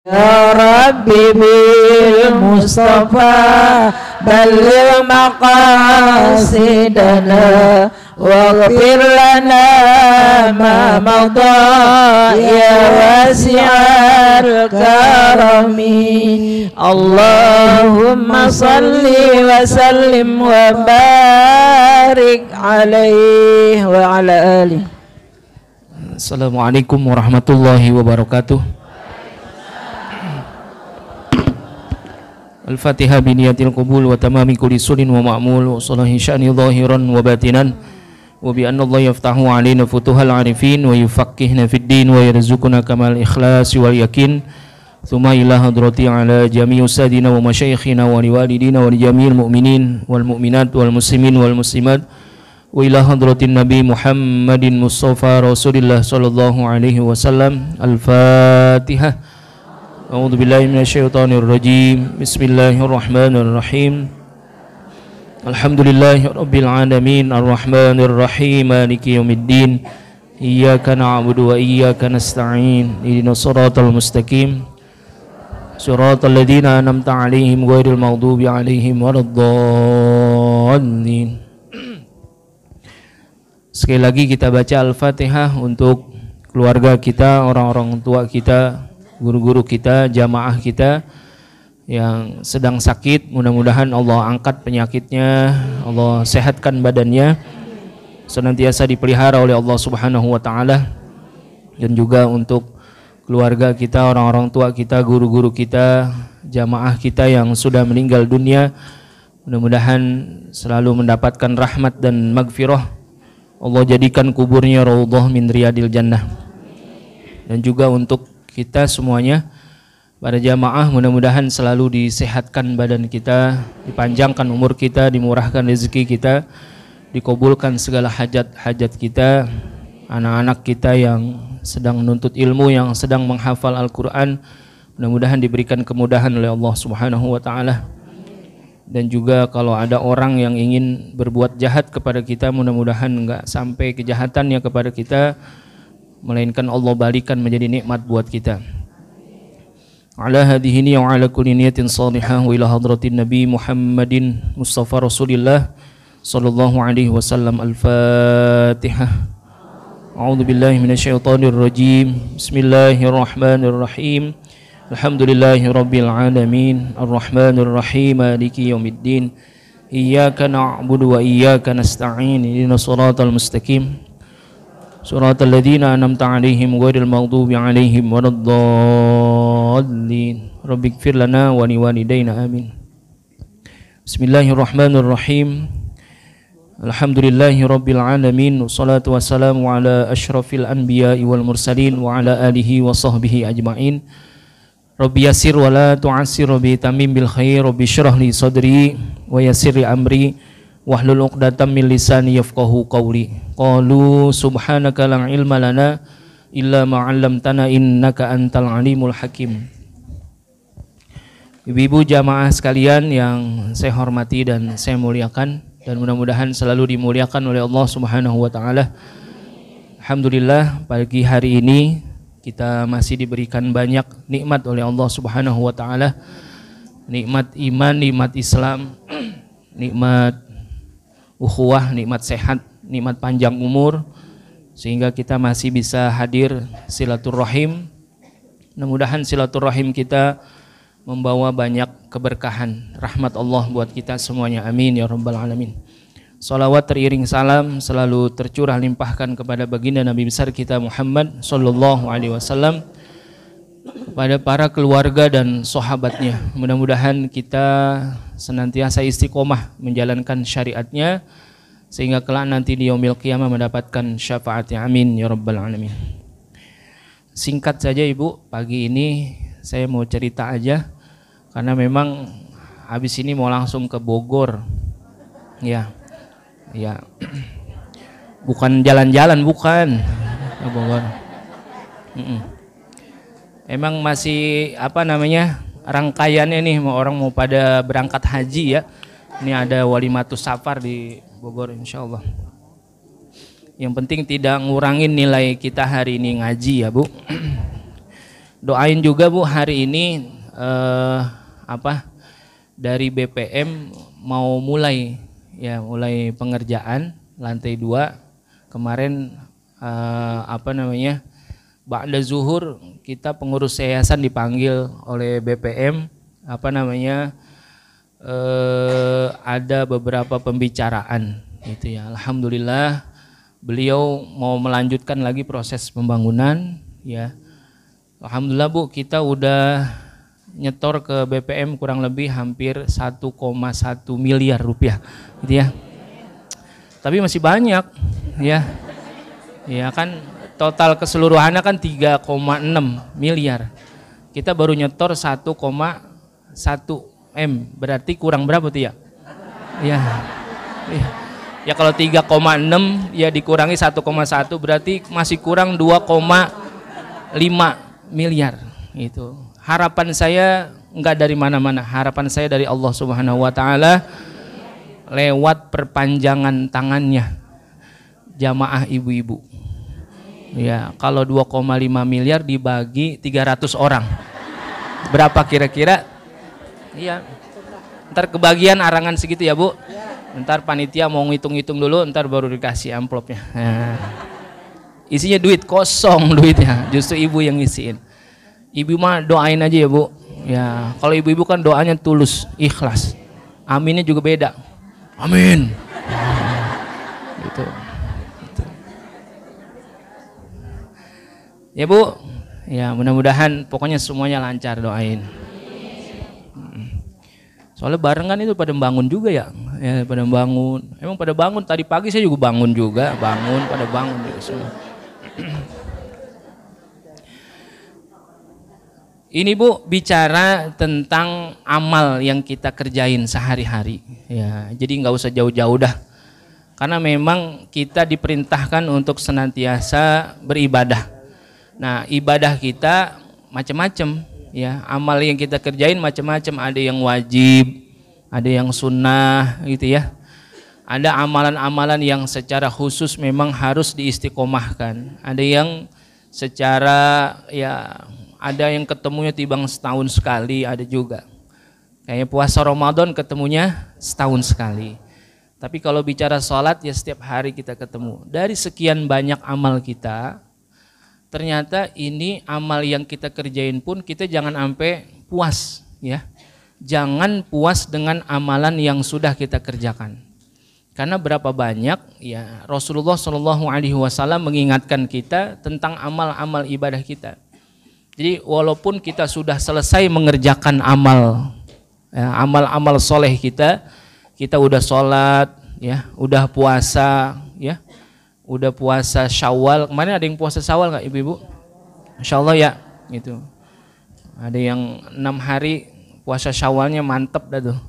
Ya Rabbi bil Mustafa balligh maqasidana waghfir lana ma madha ya wasi'al karami. Allahumma salli wa sallim wa barik alaihi wa ala alihi. Assalamualaikum warahmatullahi wabarakatuh. Al-Fatihah biniyatil qubul wa tamami kulli sunin wa ma'mul wa salahi sya'ni zahiran wa batinan wa bi anna Allah yaftahu alaina futuhal arifin wa yufaqqihna fid din wa yarzuquna kamal ikhlas wal yakin. Tsumma ila hadrati ala jami'i usadina wa masyayikhina wa liwalidina wa jami'il mu'minin wal mu'minat wal muslimin wal muslimat wa ila hadratin nabi Muhammadin Mustafa Rasulillah sallallahu alaihi wasallam. Al-Fatihah. A'udzu billahi minasyaitonir rajim. Bismillahirrahmanirrahim. Alhamdulillahirabbil alamin arrahmanir rahim maliki yaumiddin. Iyyaka na'budu wa iyyaka nasta'in. Ihdinas siratal mustaqim. Siratal ladzina an'amta 'alaihim ghairil maghdubi 'alaihim waladdallin. Sekali lagi kita baca Al-Fatihah untuk keluarga kita, orang-orang tua kita, guru-guru kita, jamaah kita yang sedang sakit. Mudah-mudahan Allah angkat penyakitnya, Allah sehatkan badannya, senantiasa dipelihara oleh Allah Subhanahu wa taala. Dan juga untuk keluarga kita, orang-orang tua kita, guru-guru kita, jamaah kita yang sudah meninggal dunia, mudah-mudahan selalu mendapatkan rahmat dan magfirah. Allah jadikan kuburnya raudhah min riyadil jannah. Dan juga untuk kita semuanya, para jamaah, mudah-mudahan selalu disehatkan badan kita, dipanjangkan umur kita, dimurahkan rezeki kita, dikabulkan segala hajat-hajat kita. Anak-anak kita yang sedang menuntut ilmu, yang sedang menghafal Al-Quran, mudah-mudahan diberikan kemudahan oleh Allah Subhanahu wa ta'ala. Dan juga kalau ada orang yang ingin berbuat jahat kepada kita, mudah-mudahan enggak sampai kejahatannya kepada kita, melainkan Allah balikan menjadi nikmat buat kita. Ala hadhihi wa ala kulli niyatin salihah wa ila hadratin Nabi Muhammadin Mustafa Rasulillah sallallahu alaihi wasallam. Al-Fatihah. A'udzu billahi minasyaitonir rajim. Bismillahirrahmanirrahim. Alhamdulillahirabbil alamin arrahmanir rahim maliki yaumiddin. Iyyaka na'budu wa iyyaka nasta'in. Ihdinas siratal mustaqim. Suratul ladzina an'amta 'alaihim ghairil maghdubi 'alaihim waladdallin. Rabbighfir lana wa liwalidayna amin. Bismillahirrahmanirrahim. Alhamdulillahirabbil alamin wassalatu wassalamu ala asyrafil anbiya'i wal mursalin wa ala alihi wa sahbihi ajmain. Rabbi yassir wa la tu'assir, rabbi tamim bil khair, rabbi shrah li sadri wa yassir li amri wahlul 'uqdatam min lisani yafqahu qawli. Qalu subhanaka la ilma lana illa ma 'allamtana innaka antal alimul hakim. Ibu-ibu jamaah sekalian yang saya hormati dan saya muliakan, dan mudah-mudahan selalu dimuliakan oleh Allah Subhanahu wa taala. Alhamdulillah, pagi hari ini kita masih diberikan banyak nikmat oleh Allah Subhanahu wa taala. Nikmat iman, nikmat Islam, nikmat ukhuwah, nikmat sehat, nikmat panjang umur, sehingga kita masih bisa hadir silaturahim. Mudah-mudahan silaturahim kita membawa banyak keberkahan, rahmat Allah buat kita semuanya. Amin ya rabbal alamin. Salawat teriring salam selalu tercurah limpahkan kepada baginda Nabi besar kita Muhammad sallallahu alaihi wasallam, kepada para keluarga dan sahabatnya. Mudah-mudahan kita senantiasa istiqomah menjalankan syariatnya, sehingga kelak nanti di yaumil qiyamah mendapatkan syafaatnya. Amin ya rabbal alamin. Singkat saja Ibu, pagi ini saya mau cerita aja, karena memang habis ini mau langsung ke Bogor. Ya, bukan jalan-jalan, bukan ke Bogor. Emang masih rangkaiannya nih, orang mau pada berangkat haji ya. Ini ada walimatus safar di Bogor insyaallah. Yang penting tidak ngurangin nilai kita hari ini ngaji ya Bu. Doain juga Bu hari ini dari BPM mau mulai pengerjaan lantai 2. Kemarin ba'da zuhur kita pengurus yayasan dipanggil oleh BPM ada beberapa pembicaraan gitu ya. Alhamdulillah beliau mau melanjutkan lagi proses pembangunan ya. Alhamdulillah Bu, kita udah nyetor ke BPM kurang lebih hampir 1,1 miliar rupiah gitu ya. Tapi masih banyak ya. Ya kan total keseluruhannya kan 3,6 miliar. Kita baru nyetor 1,1 M, berarti kurang berapa tuh ya? Ya. Ya kalau 3,6 ya dikurangi 1,1 berarti masih kurang 2,5 miliar itu. Harapan saya enggak dari mana-mana, harapan saya dari Allah Subhanahu wa taala lewat perpanjangan tangannya jamaah ibu-ibu. Ya, kalau 2,5 miliar dibagi 300 orang. Berapa kira-kira? Iya. Ntar kebagian arangan segitu ya, Bu. Ntar panitia mau ngitung-ngitung dulu, ntar baru dikasih amplopnya. Nah. Isinya duit kosong duitnya, justru ibu yang ngisiin. Ibu mah doain aja ya Bu. Ya, kalau ibu-ibu kan doanya tulus, ikhlas. Aminnya juga beda. Amin. Gitu. Ya Bu, ya mudah-mudahan pokoknya semuanya lancar, doain. Soalnya barengan itu pada bangun juga ya, pada bangun. Emang pada bangun, tadi pagi saya juga bangun juga, pada bangun juga semua. Ini Bu bicara tentang amal yang kita kerjain sehari-hari. Ya, jadi nggak usah jauh-jauh dah. Karena memang kita diperintahkan untuk senantiasa beribadah. Nah, ibadah kita macam-macam ya, amal yang kita kerjain macam-macam, ada yang wajib, ada yang sunnah gitu ya. Ada amalan-amalan yang secara khusus memang harus diistiqomahkan. Ada yang secara ya ada yang ketemunya timbang setahun sekali, ada juga. Kayak puasa Ramadan ketemunya setahun sekali. Tapi kalau bicara sholat ya setiap hari kita ketemu. Dari sekian banyak amal kita, ternyata ini amal yang kita kerjain pun kita jangan sampai puas ya. Jangan puas dengan amalan yang sudah kita kerjakan. Karena berapa banyak ya Rasulullah SAW mengingatkan kita tentang amal-amal ibadah kita. Jadi walaupun kita sudah selesai mengerjakan amal ya, amal-amal soleh kita udah sholat ya, udah puasa ya, udah puasa Syawal. Kemarin ada yang puasa Syawal nggak ibu-ibu? Insya Allah ya, gitu. Ada yang 6 hari puasa Syawalnya mantep dah tuh.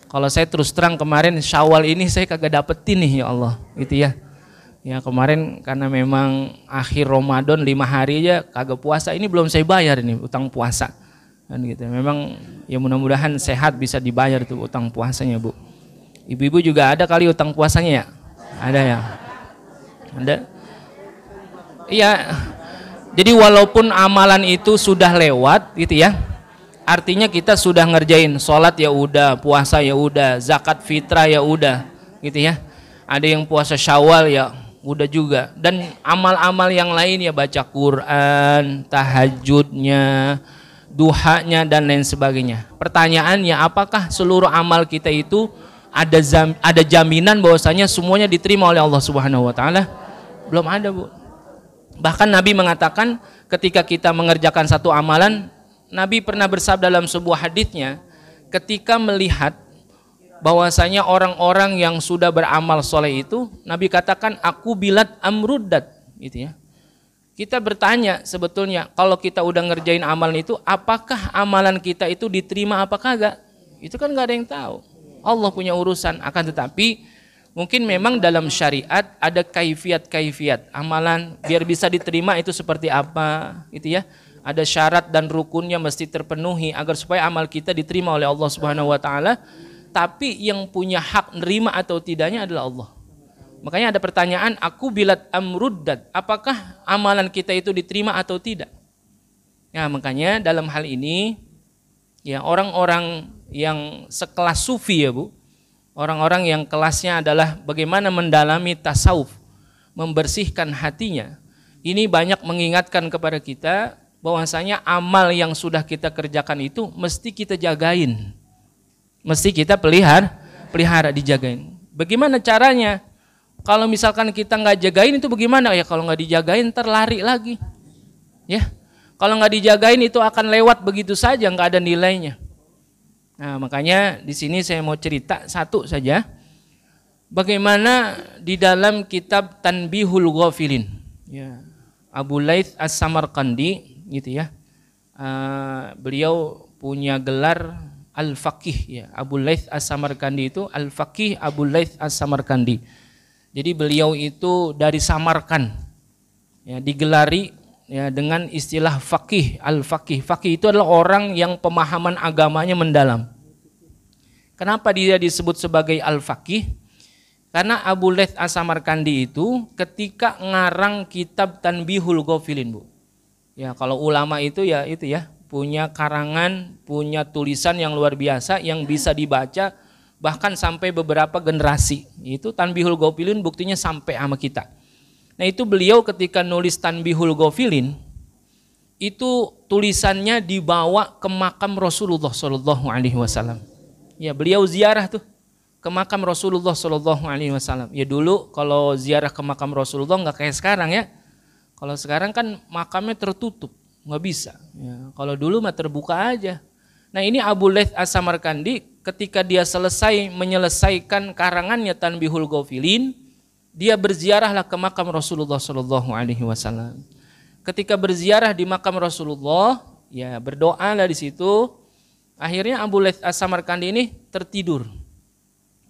Kalau saya terus terang kemarin Syawal ini saya kagak dapetin nih ya Allah, gitu ya. Ya kemarin karena memang akhir Ramadan 5 hari aja kagak puasa, ini belum saya bayar ini utang puasa. Kan gitu. Memang ya mudah-mudahan sehat bisa dibayar tuh utang puasanya Bu. Ibu-ibu juga ada kali utang puasanya ya? Ada ya? Ada? Iya. Jadi walaupun amalan itu sudah lewat gitu ya, artinya kita sudah ngerjain sholat ya udah, puasa ya udah, zakat fitrah ya udah, gitu ya. Ada yang puasa Syawal ya udah juga. Dan amal-amal yang lain ya baca Quran, tahajudnya, duhanya dan lain sebagainya. Pertanyaannya, apakah seluruh amal kita itu ada jaminan bahwasanya semuanya diterima oleh Allah Subhanahu wa taala? Belum ada, Bu. Bahkan Nabi mengatakan ketika kita mengerjakan satu amalan, Nabi pernah bersabda dalam sebuah haditsnya, ketika melihat bahwasanya orang-orang yang sudah beramal soleh itu, Nabi katakan aku bilat amruddat, gitu ya. Kita bertanya sebetulnya kalau kita udah ngerjain amalan itu, apakah amalan kita itu diterima apa kagak? Itu kan nggak ada yang tahu. Allah punya urusan. Akan tetapi mungkin memang dalam syariat ada kaifiat amalan biar bisa diterima itu seperti apa, gitu ya. Ada syarat dan rukunnya mesti terpenuhi agar supaya amal kita diterima oleh Allah Subhanahu wa taala. Tapi yang punya hak nerima atau tidaknya adalah Allah. Makanya ada pertanyaan, aku bilat amruddat, apakah amalan kita itu diterima atau tidak? Ya, makanya dalam hal ini ya orang-orang yang sekelas sufi ya Bu, orang-orang yang kelasnya adalah bagaimana mendalami tasawuf, membersihkan hatinya. Ini banyak mengingatkan kepada kita bahwasanya amal yang sudah kita kerjakan itu mesti kita jagain. Mesti kita pelihara dijagain. Bagaimana caranya? Kalau misalkan kita nggak jagain itu bagaimana? Ya kalau nggak dijagain ntar lari lagi. Ya. Kalau nggak dijagain itu akan lewat begitu saja, nggak ada nilainya. Nah, makanya di sini saya mau cerita satu saja. Bagaimana di dalam kitab Tanbihul Ghafilin, ya, Abu Laits As-Samarqandi, gitu ya. Beliau punya gelar Al-Faqih, ya. Abu Laits As-Samarqandi itu Al-Faqih Abu Laits As-Samarqandi. Jadi beliau itu dari Samarkand, ya, digelari ya dengan istilah faqih, al-faqih. Faqih itu adalah orang yang pemahaman agamanya mendalam. Kenapa dia disebut sebagai al-faqih? Karena Abu Laits As-Samarqandi itu ketika ngarang kitab Tanbihul Ghafilin, Bu. Ya, kalau ulama itu ya punya karangan, punya tulisan yang luar biasa yang bisa dibaca bahkan sampai beberapa generasi. Itu Tanbihul Ghafilin buktinya sampai sama kita. Nah, itu beliau ketika nulis Tanbihul Ghafilin itu tulisannya dibawa ke makam Rasulullah Shallallahu Alaihi Wasallam. Ya, beliau ziarah tuh ke makam Rasulullah Shallallahu Alaihi Wasallam. Ya dulu kalau ziarah ke makam Rasulullah nggak kayak sekarang ya. Kalau sekarang kan makamnya tertutup, nggak bisa. Ya, kalau dulu mah terbuka aja. Nah, ini Abu Laits As-Samarqandi ketika dia menyelesaikan karangannya Tanbihul Ghafilin, dia berziarahlah ke makam Rasulullah Shallallahu Alaihi Wasallam. Ketika berziarah di makam Rasulullah, ya berdoalah di situ. Akhirnya Abu Laits As-Samarqandi ini tertidur.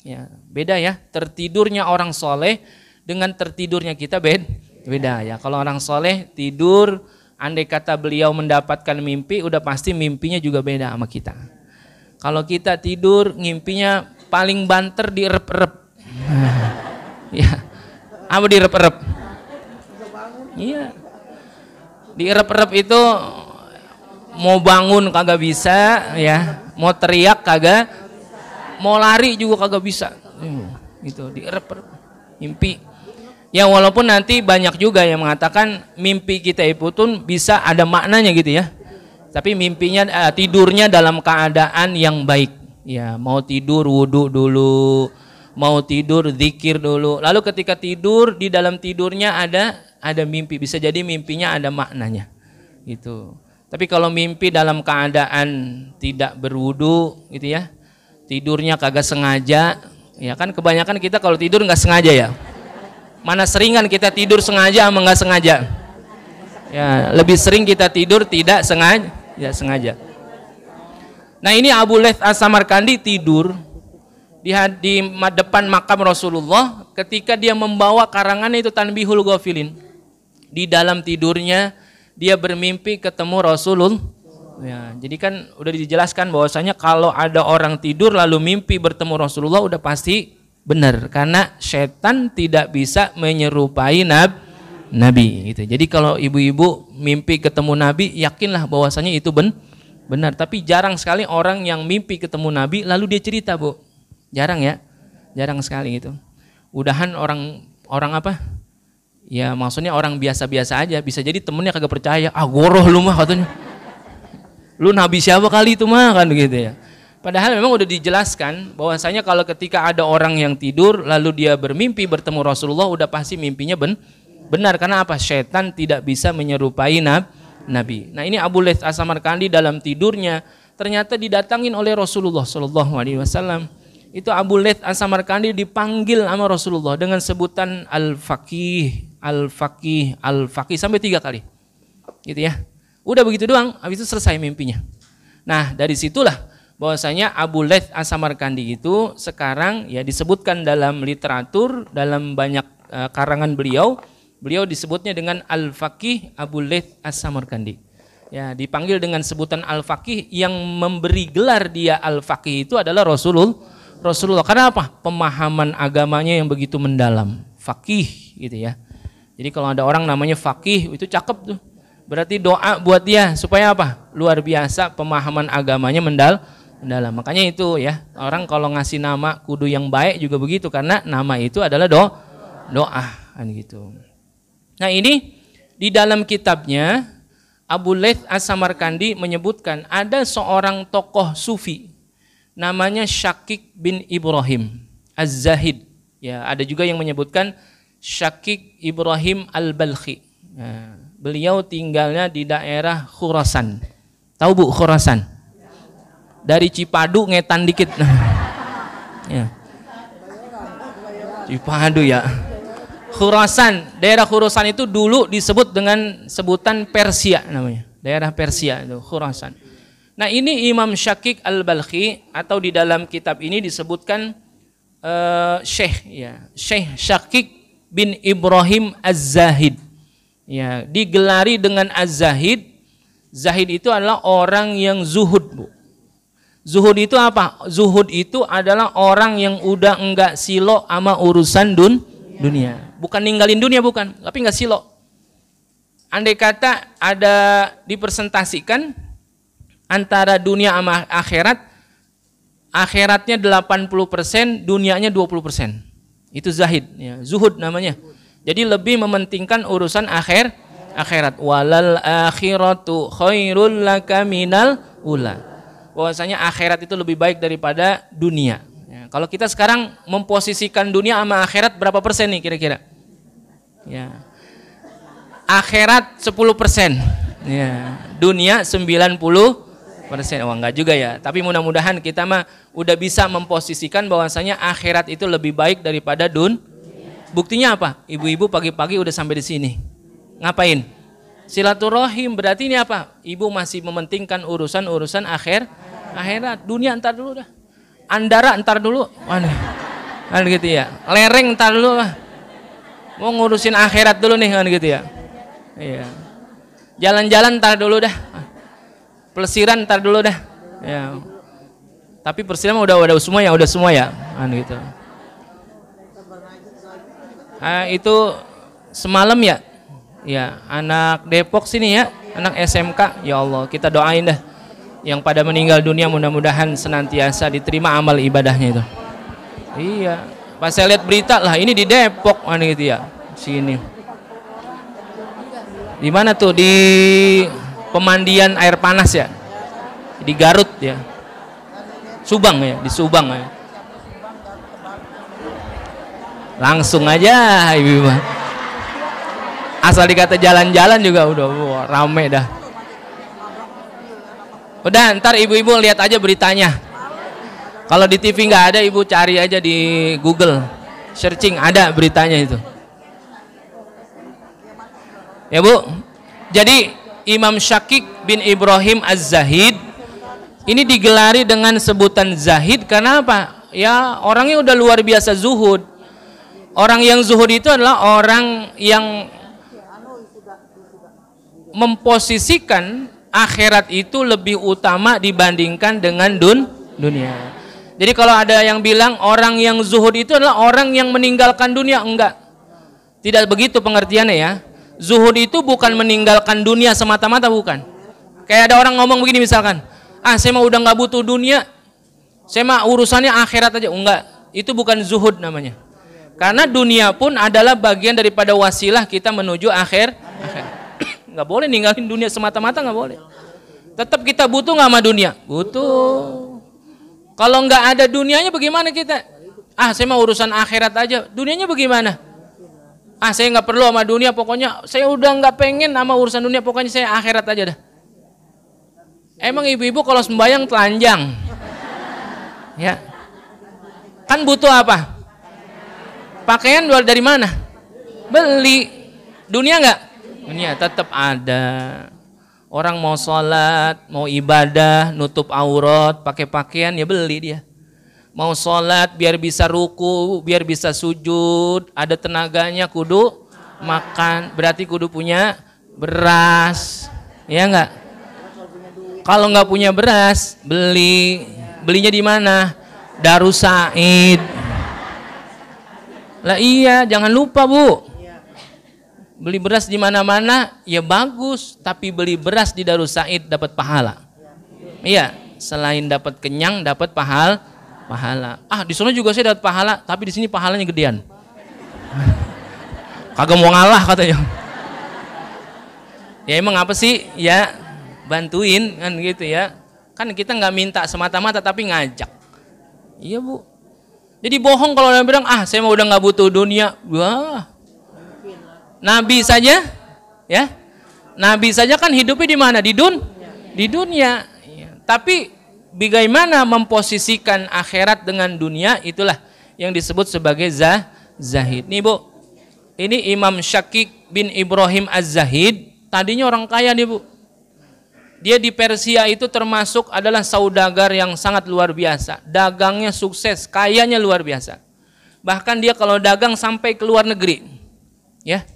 Ya, beda ya, tertidurnya orang soleh dengan tertidurnya kita beda ya. Kalau orang soleh tidur, andai kata beliau mendapatkan mimpi, udah pasti mimpinya juga beda sama kita. Kalau kita tidur, ngimpinya paling banter direp-rep. Ya, apa direp-rep? Iya, direp-rep itu mau bangun kagak bisa, ya, mau teriak kagak, mau lari juga kagak bisa. Gitu, direp-rep mimpi. Ya walaupun nanti banyak juga yang mengatakan mimpi kita itu pun bisa ada maknanya gitu ya. Tapi mimpinya tidurnya dalam keadaan yang baik. Ya, mau tidur wudhu dulu, mau tidur zikir dulu. Lalu ketika tidur di dalam tidurnya ada mimpi, bisa jadi mimpinya ada maknanya. Gitu. Tapi kalau mimpi dalam keadaan tidak berwudhu gitu ya. Tidurnya kagak sengaja, ya kan kebanyakan kita kalau tidur nggak sengaja ya. Mana seringan kita tidur sengaja sama nggak sengaja? Ya, lebih sering kita tidur tidak sengaja. Nah, ini Abu Laits As-Samarqandi tidur di depan makam Rasulullah ketika dia membawa karangan itu Tanbihul Ghafilin. Di dalam tidurnya dia bermimpi ketemu Rasulullah. Ya, jadi kan udah dijelaskan bahwasanya kalau ada orang tidur lalu mimpi bertemu Rasulullah udah pasti benar, karena setan tidak bisa menyerupai Nabi gitu. Jadi kalau ibu-ibu mimpi ketemu Nabi, yakinlah bahwasanya itu benar. Tapi jarang sekali orang yang mimpi ketemu Nabi lalu dia cerita, Bu. Jarang ya. Jarang sekali gitu. Udahan orang apa? Ya maksudnya orang biasa-biasa aja. Bisa jadi temennya kagak percaya. Ah, goroh lu mah katanya. Lu Nabi siapa kali itu mah kan gitu ya. Padahal memang udah dijelaskan bahwasanya kalau ketika ada orang yang tidur lalu dia bermimpi bertemu Rasulullah udah pasti mimpinya benar. Karena apa? Setan tidak bisa menyerupai Nabi. Nah, ini Abu Laits As-Samarqandi dalam tidurnya ternyata didatangin oleh Rasulullah Shallallahu Alaihi Wasallam. Itu Abu Laits As-Samarqandi dipanggil sama Rasulullah dengan sebutan Al-Faqih, Al-Faqih, Al-Faqih sampai 3 kali. Gitu ya. Udah begitu doang, habis itu selesai mimpinya. Nah, dari situlah bahwasanya Abu Laits As-Samarqandi itu sekarang ya disebutkan dalam literatur, dalam banyak karangan beliau disebutnya dengan Al-Faqih Abu Laits As-Samarqandi. Ya, dipanggil dengan sebutan Al-Faqih, yang memberi gelar dia Al-Faqih itu adalah Rasulullah. Karena apa? Pemahaman agamanya yang begitu mendalam. Faqih gitu ya. Jadi kalau ada orang namanya faqih itu cakep tuh. Berarti doa buat dia supaya apa? Luar biasa pemahaman agamanya mendalam. Makanya itu ya, orang kalau ngasih nama kudu yang baik juga begitu, karena nama itu adalah doa kan gitu. Nah, ini di dalam kitabnya Abu Laits As-Samarkandi menyebutkan ada seorang tokoh sufi namanya Syakik bin Ibrahim Az-Zahid. Ya, ada juga yang menyebutkan Syakik Ibrahim Al-Balkhi. Nah, beliau tinggalnya di daerah Khurasan. Tahu Bu Khurasan? Dari Cipadu ngetan dikit. Ya. Cipadu ya. Khurasan, daerah Khurasan itu dulu disebut dengan sebutan Persia namanya. Daerah Persia itu Khurasan. Nah, ini Imam Syakik Al-Balkhi, atau di dalam kitab ini disebutkan Syekh Syakik bin Ibrahim Az-Zahid. Ya, digelari dengan Az-Zahid. Zahid itu adalah orang yang zuhud, Bu. Zuhud itu apa? Zuhud itu adalah orang yang udah enggak silo sama urusan dunia. Bukan ninggalin dunia, bukan, tapi enggak silo. Andai kata ada dipresentasikan antara dunia sama akhirat, akhiratnya 80%, dunianya 20%. Itu zahid, ya, zuhud namanya. Jadi lebih mementingkan urusan akhirat. Walal akhiratu khairul laka minal ula. Bahwasanya akhirat itu lebih baik daripada dunia. Ya, kalau kita sekarang memposisikan dunia sama akhirat berapa persen nih kira-kira? Ya. Akhirat 10%. Ya. Dunia 90%. Oh, enggak juga ya. Tapi mudah-mudahan kita mah udah bisa memposisikan bahwasanya akhirat itu lebih baik daripada Buktinya apa? Ibu-ibu pagi-pagi udah sampai di sini. Ngapain? Silaturahim. Berarti ini apa? Ibu masih mementingkan urusan akhirat. Dunia entar dulu dah. Andara entar dulu. Kan gitu ya. Lereng entar dulu lah. Mau ngurusin akhirat dulu nih, kan gitu ya. Iya. Jalan-jalan entar dulu dah. Pelesiran entar dulu dah. Ya. Tapi persiapan udah semua ya. Kan gitu. Itu semalam ya. Ya, anak Depok sini ya, anak SMK. Ya Allah, kita doain dah yang pada meninggal dunia, mudah-mudahan senantiasa diterima amal ibadahnya itu. Iya, pas saya lihat berita lah, ini di Depok kan gitu ya. Sini. Di mana tuh? Di pemandian air panas ya. Di Garut ya. Subang ya, di Subang ya. Langsung aja ibu-ibu. Asal dikata jalan-jalan juga udah rame dah. Udah, ntar ibu-ibu lihat aja beritanya. Kalau di TV nggak ada, ibu cari aja di Google, searching, ada beritanya itu. Ya Bu. Jadi Imam Syakik bin Ibrahim Az-Zahid ini digelari dengan sebutan Zahid karena apa? Ya, orangnya udah luar biasa zuhud. Orang yang zuhud itu adalah orang yang memposisikan akhirat itu lebih utama dibandingkan dengan dunia. Jadi kalau ada yang bilang orang yang zuhud itu adalah orang yang meninggalkan dunia, enggak. Tidak begitu pengertiannya ya. Zuhud itu bukan meninggalkan dunia semata-mata, bukan. Kayak ada orang ngomong begini misalkan, saya mah udah nggak butuh dunia, saya mah urusannya akhirat aja. Enggak, itu bukan zuhud namanya. Karena dunia pun adalah bagian daripada wasilah kita menuju akhir. Nggak boleh ninggalin dunia semata-mata, nggak boleh. Tetap kita butuh nggak sama dunia? Butuh. Kalau nggak ada dunianya bagaimana kita? Saya mau urusan akhirat aja. Dunianya bagaimana? Saya nggak perlu sama dunia, pokoknya saya udah nggak pengen sama urusan dunia, pokoknya saya akhirat aja dah. Emang ibu-ibu kalau sembahyang telanjang? Ya. Kan butuh apa? Pakaian dari mana? Beli. Dunia enggak? Dunia tetap ada. Orang mau sholat, mau ibadah, nutup aurat, pakai pakaian, ya beli dia. Mau sholat biar bisa ruku, biar bisa sujud, ada tenaganya, kudu makan. Berarti kudu punya beras. Ya enggak? Kalau enggak punya beras, beli. Belinya di mana? Darussaid. Lah iya, jangan lupa Bu. Beli beras di mana-mana ya bagus, tapi beli beras di Darus Said dapat pahala. Iya, selain dapat kenyang, dapat pahala. Ah, di sana juga saya dapat pahala, tapi di sini pahalanya gedean. Kagak mau ngalah katanya. Ya emang apa sih? Ya bantuin kan gitu ya. Kan kita nggak minta semata-mata tapi ngajak. Iya Bu. Jadi bohong kalau orang bilang, ah saya mau udah nggak butuh dunia. Wah. Nabi saja, ya. Nabi saja kan hidupnya di mana? Di dunia. Ya. Tapi bagaimana memposisikan akhirat dengan dunia, itulah yang disebut sebagai zahid. Nih Bu, ini Imam Syakik bin Ibrahim Az-Zahid, tadinya orang kaya nih Bu. Dia di Persia itu termasuk adalah saudagar yang sangat luar biasa. Dagangnya sukses, kayanya luar biasa. Bahkan dia kalau dagang sampai ke luar negeri. Ya.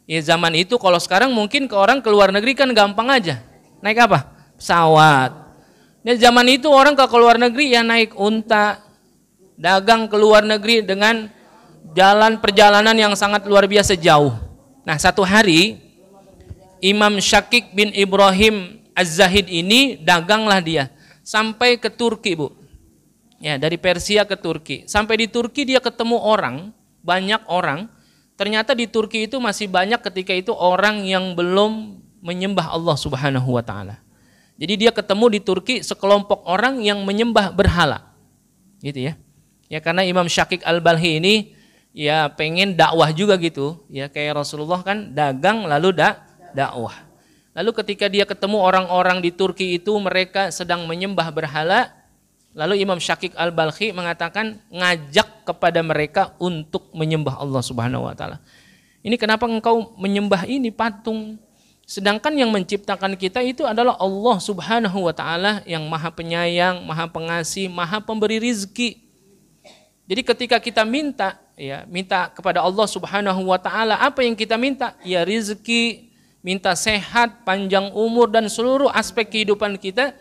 Ya zaman itu kalau sekarang mungkin ke orang ke luar negeri kan gampang aja. Naik apa? Pesawat. Ya zaman itu orang ke luar negeri ya naik unta. Dagang ke luar negeri dengan perjalanan yang sangat luar biasa jauh. Nah satu hari Imam Syakik bin Ibrahim Az-Zahid ini daganglah dia sampai ke Turki Bu. Ya dari Persia ke Turki. Sampai di Turki dia ketemu orang, banyak orang. Ternyata di Turki itu masih banyak ketika itu orang yang belum menyembah Allah Subhanahu wa taala. Jadi dia ketemu di Turki sekelompok orang yang menyembah berhala. Gitu ya. Ya karena Imam Syakik Al-Balhi ini ya pengen dakwah juga gitu. Ya kayak Rasulullah kan dagang lalu dakwah. Lalu ketika dia ketemu orang-orang di Turki itu mereka sedang menyembah berhala. Lalu Imam Syakik Al-Balhi mengatakan ngajak kepada mereka untuk menyembah Allah Subhanahu wa taala. Ini kenapa engkau menyembah ini patung? Sedangkan yang menciptakan kita itu adalah Allah Subhanahu wa taala yang Maha Penyayang, Maha Pengasih, Maha Pemberi rizki. Jadi ketika kita minta kepada Allah Subhanahu wa taala, apa yang kita minta? Ya rizki, minta sehat, panjang umur dan seluruh aspek kehidupan kita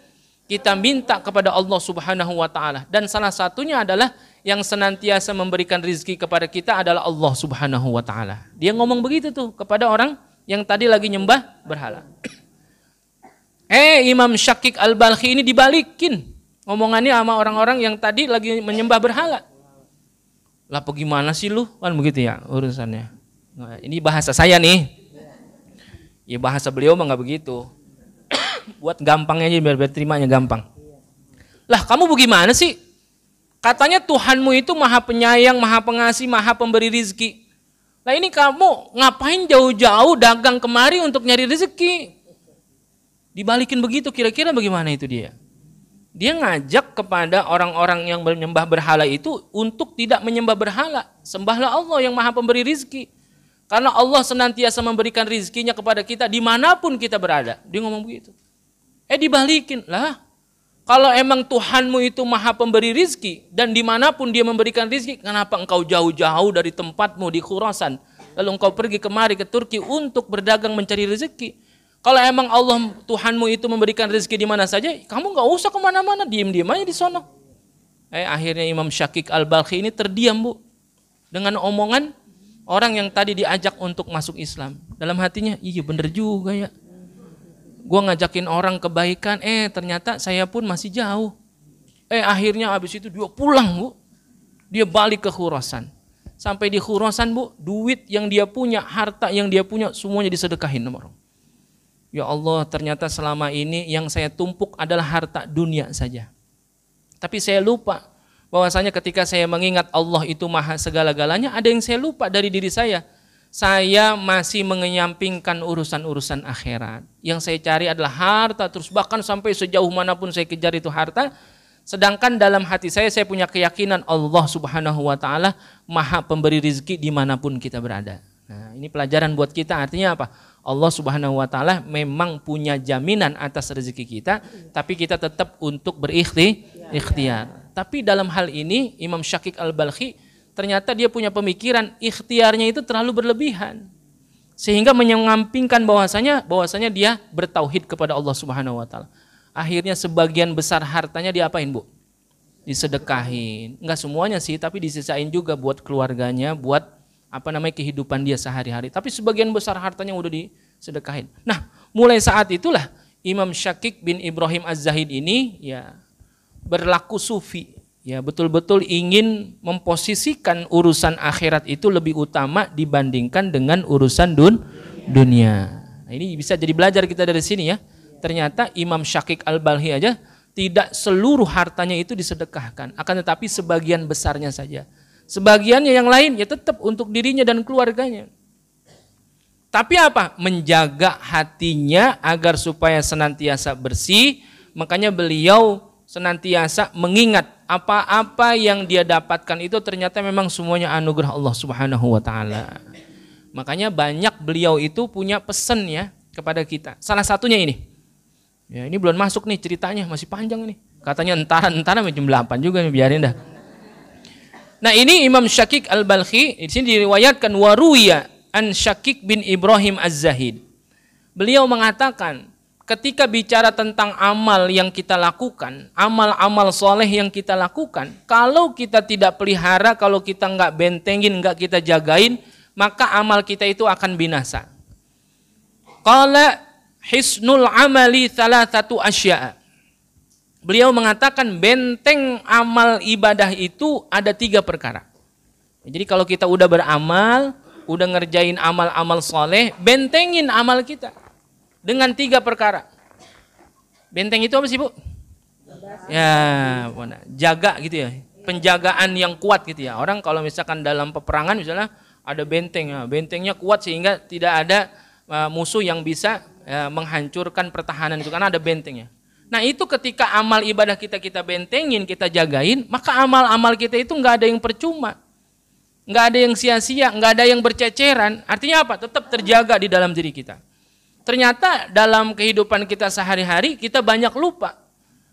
minta kepada Allah Subhanahu wa taala. Dan salah satunya adalah yang senantiasa memberikan rizki kepada kita adalah Allah Subhanahu wa taala. Dia ngomong begitu tuh kepada orang yang tadi lagi nyembah berhala. Imam Syakik Al-Balhi ini dibalikin ngomongannya sama orang-orang yang tadi lagi menyembah berhala. Lah bagaimana sih lu? Kan begitu ya urusannya. Nah, ini bahasa saya nih. Ya bahasa beliau mah nggak begitu. Buat gampangnya aja biar terimanya gampang. Lah kamu bagaimana sih? Katanya Tuhanmu itu Maha Penyayang, Maha Pengasih, Maha Pemberi rizki. Lah ini kamu ngapain jauh-jauh dagang kemari untuk nyari rezeki? Dibalikin begitu, kira-kira bagaimana itu dia? Dia ngajak kepada orang-orang yang menyembah berhala itu untuk tidak menyembah berhala. Sembahlah Allah yang Maha Pemberi rizki. Karena Allah senantiasa memberikan rizkinya kepada kita dimanapun kita berada. Dia ngomong begitu. Dibalikin lah. Kalau emang Tuhanmu itu Maha Pemberi rizki dan dimanapun Dia memberikan rizki, kenapa engkau jauh-jauh dari tempatmu di Khurasan, lalu engkau pergi kemari ke Turki untuk berdagang mencari rezeki? Kalau emang Allah Tuhanmu itu memberikan rezeki di mana saja, kamu nggak usah kemana-mana, diem-diem aja di sono. Akhirnya Imam Syakik Al-Balhi ini terdiam Bu dengan omongan orang yang tadi diajak untuk masuk Islam. Dalam hatinya, iya bener juga ya. Gue ngajakin orang kebaikan, ternyata saya pun masih jauh. Akhirnya habis itu dia pulang Bu. Dia balik ke Khurasan. Sampai di Khurasan Bu, duit yang dia punya, harta yang dia punya, semuanya disedekahin sama orang. Ya Allah, ternyata selama ini yang saya tumpuk adalah harta dunia saja. Tapi saya lupa bahwasanya ketika saya mengingat Allah itu Maha segala-galanya, ada yang saya lupa dari diri saya. Saya masih mengenyampingkan urusan-urusan akhirat. Yang saya cari adalah harta terus, bahkan sampai sejauh manapun saya kejar itu harta. Sedangkan dalam hati saya punya keyakinan Allah Subhanahu wa taala Maha Pemberi rizki dimanapun kita berada. Nah, ini pelajaran buat kita, artinya apa? Allah Subhanahu wa taala memang punya jaminan atas rezeki kita, tapi kita tetap untuk berikhtiar. Tapi dalam hal ini Imam Syakik Al-Balhi ternyata dia punya pemikiran ikhtiarnya itu terlalu berlebihan. Sehingga menyampingkan bahwasanya dia bertauhid kepada Allah Subhanahu wa taala. Akhirnya sebagian besar hartanya diapain Bu? Disedekahin. Enggak semuanya sih, tapi disisain juga buat keluarganya, buat kehidupan dia sehari-hari. Tapi sebagian besar hartanya udah disedekahin. Nah, mulai saat itulah Imam Syakik bin Ibrahim Az-Zahid ini ya berlaku sufi. Ya, betul-betul ingin memposisikan urusan akhirat itu lebih utama dibandingkan dengan urusan dunia. Nah, ini bisa jadi belajar kita dari sini ya. Ternyata Imam Syakik Al-Balhi aja tidak seluruh hartanya itu disedekahkan, akan tetapi sebagian besarnya saja. Sebagiannya yang lain ya tetap untuk dirinya dan keluarganya. Tapi apa? Menjaga hatinya agar supaya senantiasa bersih. Makanya beliau senantiasa mengingat apa-apa yang dia dapatkan itu ternyata memang semuanya anugerah Allah Subhanahu wa taala. Makanya banyak beliau itu punya pesan ya kepada kita. Salah satunya ini. Ya, ini belum masuk nih ceritanya, masih panjang nih. Katanya entar jam 8 juga nih, biarin dah. Nah, ini Imam Syakik Al-Balhi di sini diriwayatkan waruya an Syakik bin Ibrahim Az-Zahid. Beliau mengatakan, ketika bicara tentang amal yang kita lakukan, amal-amal soleh yang kita lakukan, kalau kita tidak pelihara, kalau kita nggak bentengin, nggak kita jagain, maka amal kita itu akan binasa. Qala hisnul amali thalathatu asya'a. Beliau mengatakan benteng amal ibadah itu ada 3 perkara. Jadi kalau kita udah beramal, udah ngerjain amal-amal soleh, bentengin amal kita dengan 3 perkara. Benteng itu apa sih, Bu? Ya, jaga gitu ya. Penjagaan yang kuat gitu ya. Orang kalau misalkan dalam peperangan misalnya ada benteng, ya, bentengnya kuat sehingga tidak ada musuh yang bisa menghancurkan pertahanan itu karena ada bentengnya. Nah, itu ketika amal ibadah kita bentengin, kita jagain, maka amal-amal kita itu nggak ada yang percuma, nggak ada yang sia-sia, nggak ada yang berceceran. Artinya apa? Tetap terjaga di dalam diri kita. Ternyata dalam kehidupan kita sehari-hari kita banyak lupa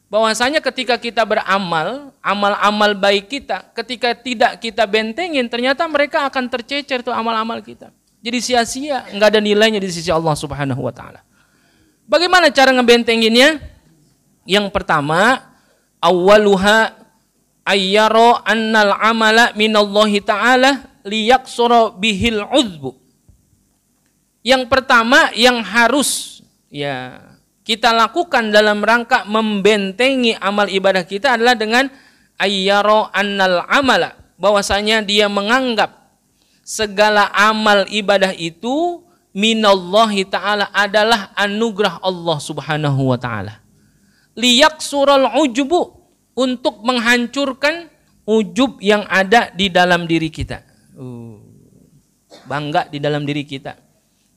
bahwasanya ketika kita beramal, amal-amal baik kita, ketika tidak kita bentengin, ternyata mereka akan tercecer tuh amal-amal kita. Jadi sia-sia, nggak ada nilainya di sisi Allah Subhanahu wa taala. Bagaimana cara ngebentenginnya? Yang pertama, awwaluha ayyara annal amala minallahi ta'ala liyaksura bihil uzbu. Yang pertama yang harus ya kita lakukan dalam rangka membentengi amal ibadah kita adalah dengan ayyara annal amala, bahwasanya dia menganggap segala amal ibadah itu minallahi ta'ala adalah anugerah Allah Subhanahu wa ta'ala. Liyaksural ujubu, untuk menghancurkan ujub yang ada di dalam diri kita. Bangga di dalam diri kita.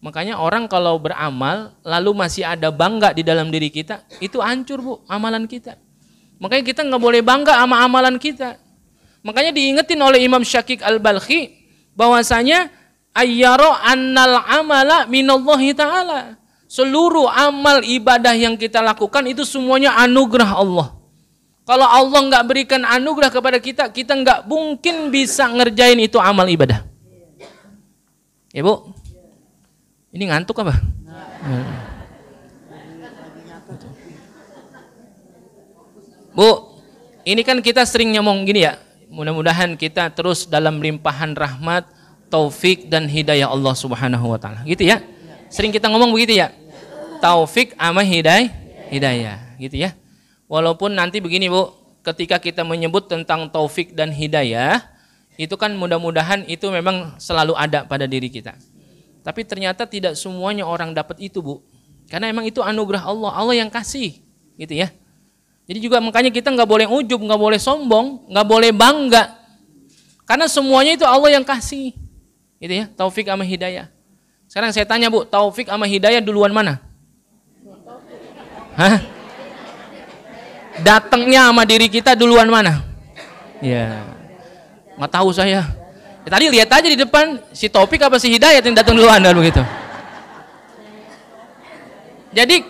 Makanya orang kalau beramal lalu masih ada bangga di dalam diri kita, itu hancur, Bu, amalan kita. Makanya kita nggak boleh bangga sama amalan kita. Makanya diingetin oleh Imam Syakik Al-Balhi bahwasanya ayyara annal amala minallahi ta'ala. Seluruh amal ibadah yang kita lakukan itu semuanya anugerah Allah. Kalau Allah nggak berikan anugerah kepada kita, kita nggak mungkin bisa ngerjain itu amal ibadah. Ya, Bu? Ini ngantuk apa? Bu, ini kan kita sering ngomong gini ya. Mudah-mudahan kita terus dalam limpahan rahmat, taufik dan hidayah Allah Subhanahu wa taala. Gitu ya. Sering kita ngomong begitu ya, taufik sama hidayah gitu ya. Walaupun nanti begini, Bu, ketika kita menyebut tentang taufik dan hidayah, itu kan mudah-mudahan itu memang selalu ada pada diri kita. Tapi ternyata tidak semuanya orang dapat itu, Bu. Karena emang itu anugerah Allah, Allah yang kasih gitu ya. Jadi juga makanya kita nggak boleh ujub, nggak boleh sombong, nggak boleh bangga. Karena semuanya itu Allah yang kasih gitu ya, taufik sama hidayah. Sekarang saya tanya, Bu, taufik sama hidayah duluan mana? Hah? Datangnya sama diri kita duluan mana? Ya, nggak tahu saya. Ya, tadi lihat aja di depan, si taufik apa si hidayah yang datang duluan kan begitu. Jadi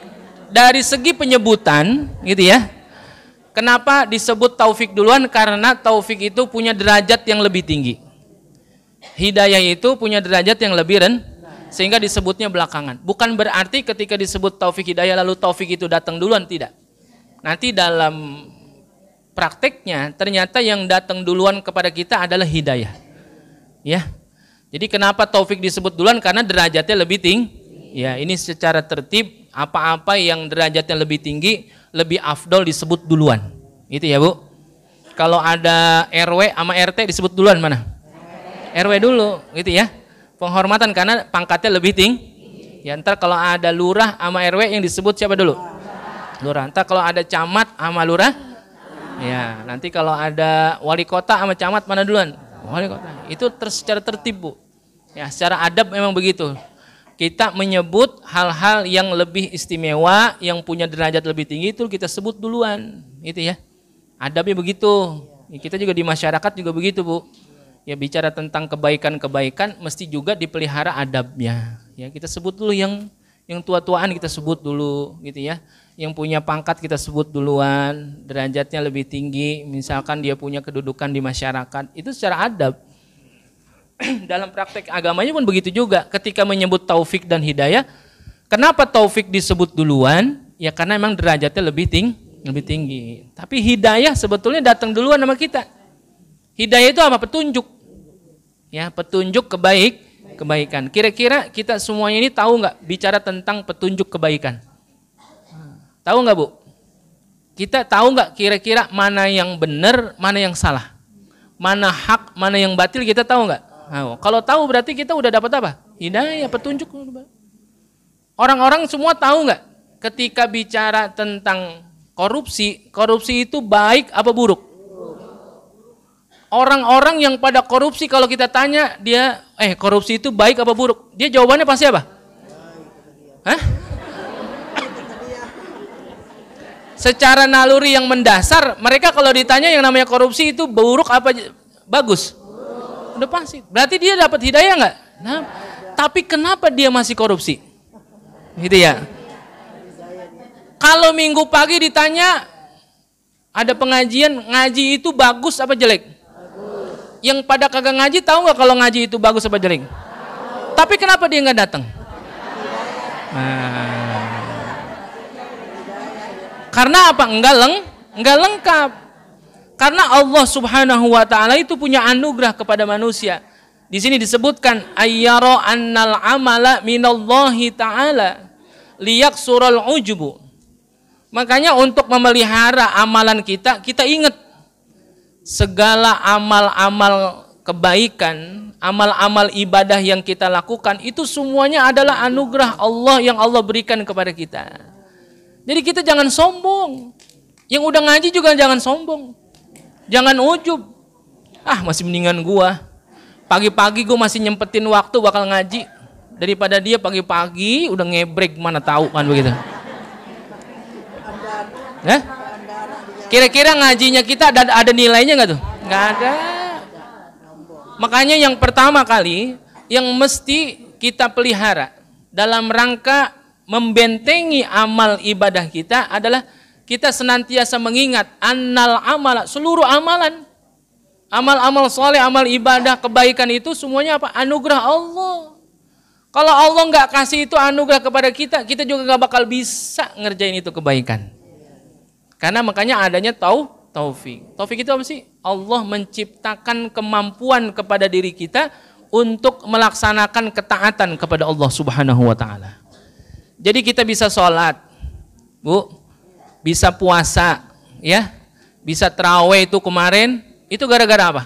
dari segi penyebutan gitu ya, kenapa disebut taufik duluan? Karena taufik itu punya derajat yang lebih tinggi. Hidayah itu punya derajat yang lebih rendah, sehingga disebutnya belakangan. Bukan berarti ketika disebut taufik hidayah lalu taufik itu datang duluan, tidak. Nanti dalam prakteknya ternyata yang datang duluan kepada kita adalah hidayah. Ya. Jadi kenapa taufik disebut duluan? Karena derajatnya lebih tinggi. Ya, ini secara tertib apa-apa yang derajatnya lebih tinggi lebih afdol disebut duluan. Gitu ya, Bu. Kalau ada RW sama RT disebut duluan mana? RW dulu, gitu ya. Penghormatan karena pangkatnya lebih tinggi. Ya, ntar kalau ada lurah sama RW yang disebut siapa dulu? Lurah. Ntar kalau ada camat sama lurah, ya nanti kalau ada wali kota sama camat mana duluan? Wali kota. Itu secara tertib, Bu. Ya, secara adab memang begitu. Kita menyebut hal-hal yang lebih istimewa, yang punya derajat lebih tinggi itu kita sebut duluan, gitu ya. Adabnya begitu. Ya, kita juga di masyarakat juga begitu, Bu. Ya, bicara tentang kebaikan-kebaikan mesti juga dipelihara adabnya. Ya, kita sebut dulu yang tua-tuaan kita sebut dulu, gitu ya. Yang punya pangkat kita sebut duluan, derajatnya lebih tinggi, misalkan dia punya kedudukan di masyarakat, itu secara adab. Dalam praktek agamanya pun begitu juga, ketika menyebut taufik dan hidayah, kenapa taufik disebut duluan? Ya karena memang derajatnya lebih tinggi. Tapi hidayah sebetulnya datang duluan sama kita. Hidayah itu apa? Petunjuk. Ya, petunjuk kebaikan. Kira-kira kita semuanya ini tahu nggak bicara tentang petunjuk kebaikan? Tahu nggak, Bu? Kita tahu nggak kira-kira mana yang benar, mana yang salah? Mana hak, mana yang batil, kita tahu nggak? Nah, kalau tahu berarti kita udah dapat apa? Hidayah, petunjuk. Orang-orang semua tahu nggak ketika bicara tentang korupsi itu baik apa buruk? Orang-orang yang pada korupsi kalau kita tanya dia, korupsi itu baik apa buruk? Dia jawabannya pasti apa? Hah? Secara naluri yang mendasar, mereka kalau ditanya yang namanya korupsi itu buruk apa bagus? Udah pasti. Berarti dia dapat hidayah nggak? Nah, tapi kenapa dia masih korupsi? Gitu ya. Kalau minggu pagi ditanya, ada pengajian, ngaji itu bagus apa jelek? Bagus. Yang pada kagak ngaji tahu nggak kalau ngaji itu bagus apa jelek? Tapi kenapa dia nggak datang? Karena apa? Enggak lengkap. Karena Allah Subhanahu wa taala itu punya anugerah kepada manusia. Di sini disebutkan ayyara annal amala minallahi taala liyaksural ujubu. Makanya untuk memelihara amalan kita ingat segala amal-amal kebaikan, amal-amal ibadah yang kita lakukan itu semuanya adalah anugerah Allah yang Allah berikan kepada kita. Jadi kita jangan sombong. Yang udah ngaji juga jangan sombong. Jangan ujub. Masih mendingan gua. Pagi-pagi gua masih nyempetin waktu bakal ngaji daripada dia pagi-pagi udah ngebrek, mana tahu kan begitu. Kira-kira ngajinya kita ada nilainya nggak tuh? Nggak ada. Makanya yang pertama kali yang mesti kita pelihara dalam rangka membentengi amal ibadah kita adalah kita senantiasa mengingat annal amala, seluruh amalan, amal-amal soleh, amal ibadah, kebaikan itu semuanya apa? Anugerah Allah. Kalau Allah nggak kasih itu anugerah kepada kita, kita juga nggak bakal bisa ngerjain itu kebaikan. Karena makanya adanya taufik. Taufik itu apa sih? Allah menciptakan kemampuan kepada diri kita untuk melaksanakan ketaatan kepada Allah Subhanahu wa taala. Jadi kita bisa sholat, Bu, bisa puasa, ya, bisa tarawih itu kemarin, itu gara-gara apa?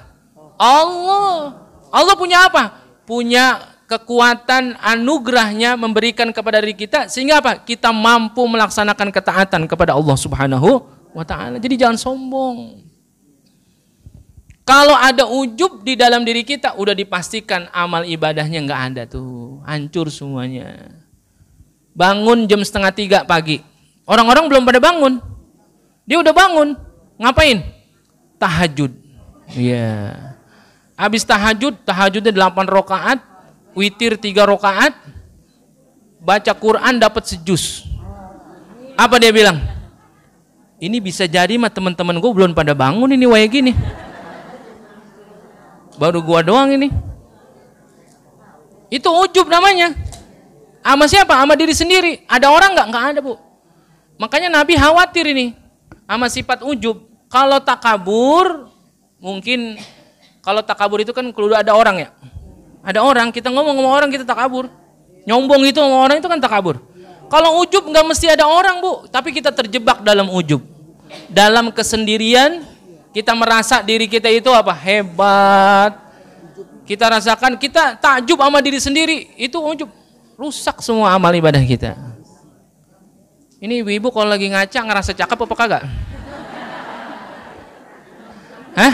Allah punya apa? Punya kekuatan anugerahnya memberikan kepada diri kita sehingga apa? Kita mampu melaksanakan ketaatan kepada Allah Subhanahu wa taala. Jadi jangan sombong. Kalau ada ujub di dalam diri kita, udah dipastikan amal ibadahnya nggak ada tuh, hancur semuanya. Bangun jam 2:30 pagi. Orang-orang belum pada bangun. Dia udah bangun. Ngapain? Tahajud. Iya. Habis tahajudnya 8 rakaat, witir 3 rakaat, baca Quran dapat sejuz. Apa dia bilang? Ini bisa jadi mah teman-teman gue belum pada bangun ini kayak gini. Baru gua doang ini. Itu ujub namanya. Sama siapa? Sama diri sendiri. Ada orang nggak? Nggak ada, Bu. Makanya Nabi khawatir ini sama sifat ujub. Kalau takabur, mungkin kalau takabur itu kan kalau ada orang ya. Ada orang, kita ngomong sama orang kita takabur. Nyombong itu sama orang itu kan takabur. Kalau ujub nggak mesti ada orang, Bu, tapi kita terjebak dalam ujub. Dalam kesendirian, kita merasa diri kita itu apa? Hebat. Kita rasakan, kita takjub sama diri sendiri, itu ujub. Rusak semua amal ibadah kita. Ini ibu-ibu kalau lagi ngaca ngerasa cakep apa kagak? Hah?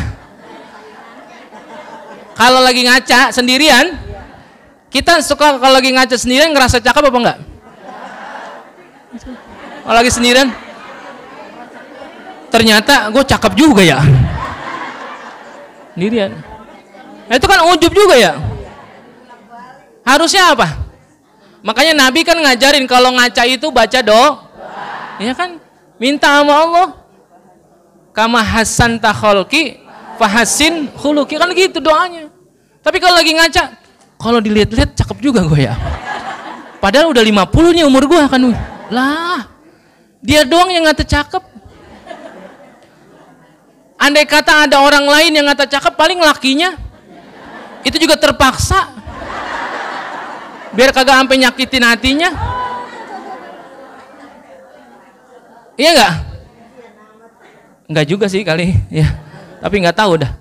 Kalau lagi ngaca sendirian, kita suka kalau lagi ngaca sendirian ngerasa cakep apa enggak? Kalau lagi sendirian, ternyata gue cakep juga ya. Sendirian. Nah, itu kan ujub juga ya. Harusnya apa? Makanya Nabi kan ngajarin kalau ngaca itu baca doa. Ya kan? Minta sama Allah. Kama hasan takholki fahasin khuluki, kan gitu doanya. Tapi kalau lagi ngaca, kalau dilihat-lihat cakep juga gue ya. Padahal udah 50 nih umur gue kan. Lah, dia doang yang ngata cakep. Andai kata ada orang lain yang ngata cakep, paling lakinya itu juga terpaksa. Biar kagak sampai nyakitin hatinya. Iya enggak? Enggak juga sih kali, ya. Tapi enggak tahu dah.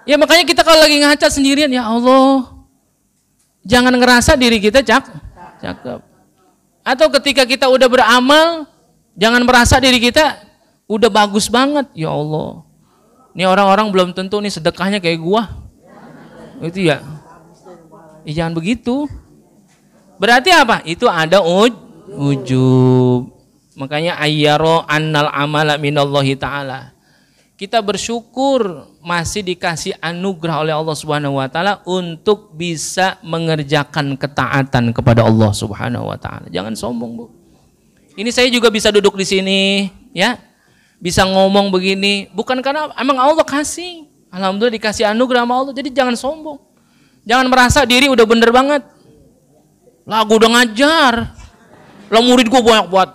Ya makanya kita kalau lagi ngaca sendirian, ya Allah, jangan ngerasa diri kita cakep. Atau ketika kita udah beramal, jangan merasa diri kita udah bagus banget. Ya Allah, ini orang-orang belum tentu nih sedekahnya kayak gua. Itu ya. Jangan begitu. Berarti apa? Itu ada ujub. Makanya ayyaro annal amala minallahi ta'ala. Kita bersyukur masih dikasih anugerah oleh Allah Subhanahu wa taala untuk bisa mengerjakan ketaatan kepada Allah Subhanahu wa taala. Jangan sombong, Bu. Ini saya juga bisa duduk di sini, ya. Bisa ngomong begini bukan karena emang Allah kasih. Alhamdulillah dikasih anugerah sama Allah. Jadi jangan sombong. Jangan merasa diri udah bener banget. Lah gue udah ngajar. Lah murid gue banyak buat.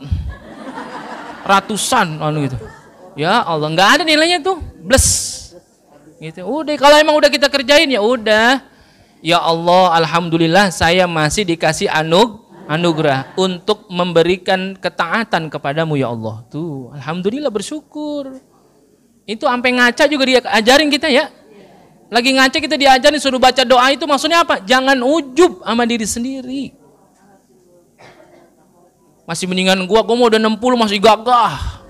Ratusan gitu. Ya Allah, nggak ada nilainya tuh. Bless. Gitu. Udah kalau emang udah kita kerjain ya udah. Ya Allah, alhamdulillah saya masih dikasih anugerah untuk memberikan ketaatan kepadamu ya Allah. Tuh, alhamdulillah bersyukur. Itu sampai ngaca juga diajarin kita ya. Lagi ngaca kita diajarin suruh baca doa itu maksudnya apa? Jangan ujub sama diri sendiri. Masih mendingan gua mau udah 60 masih gagah.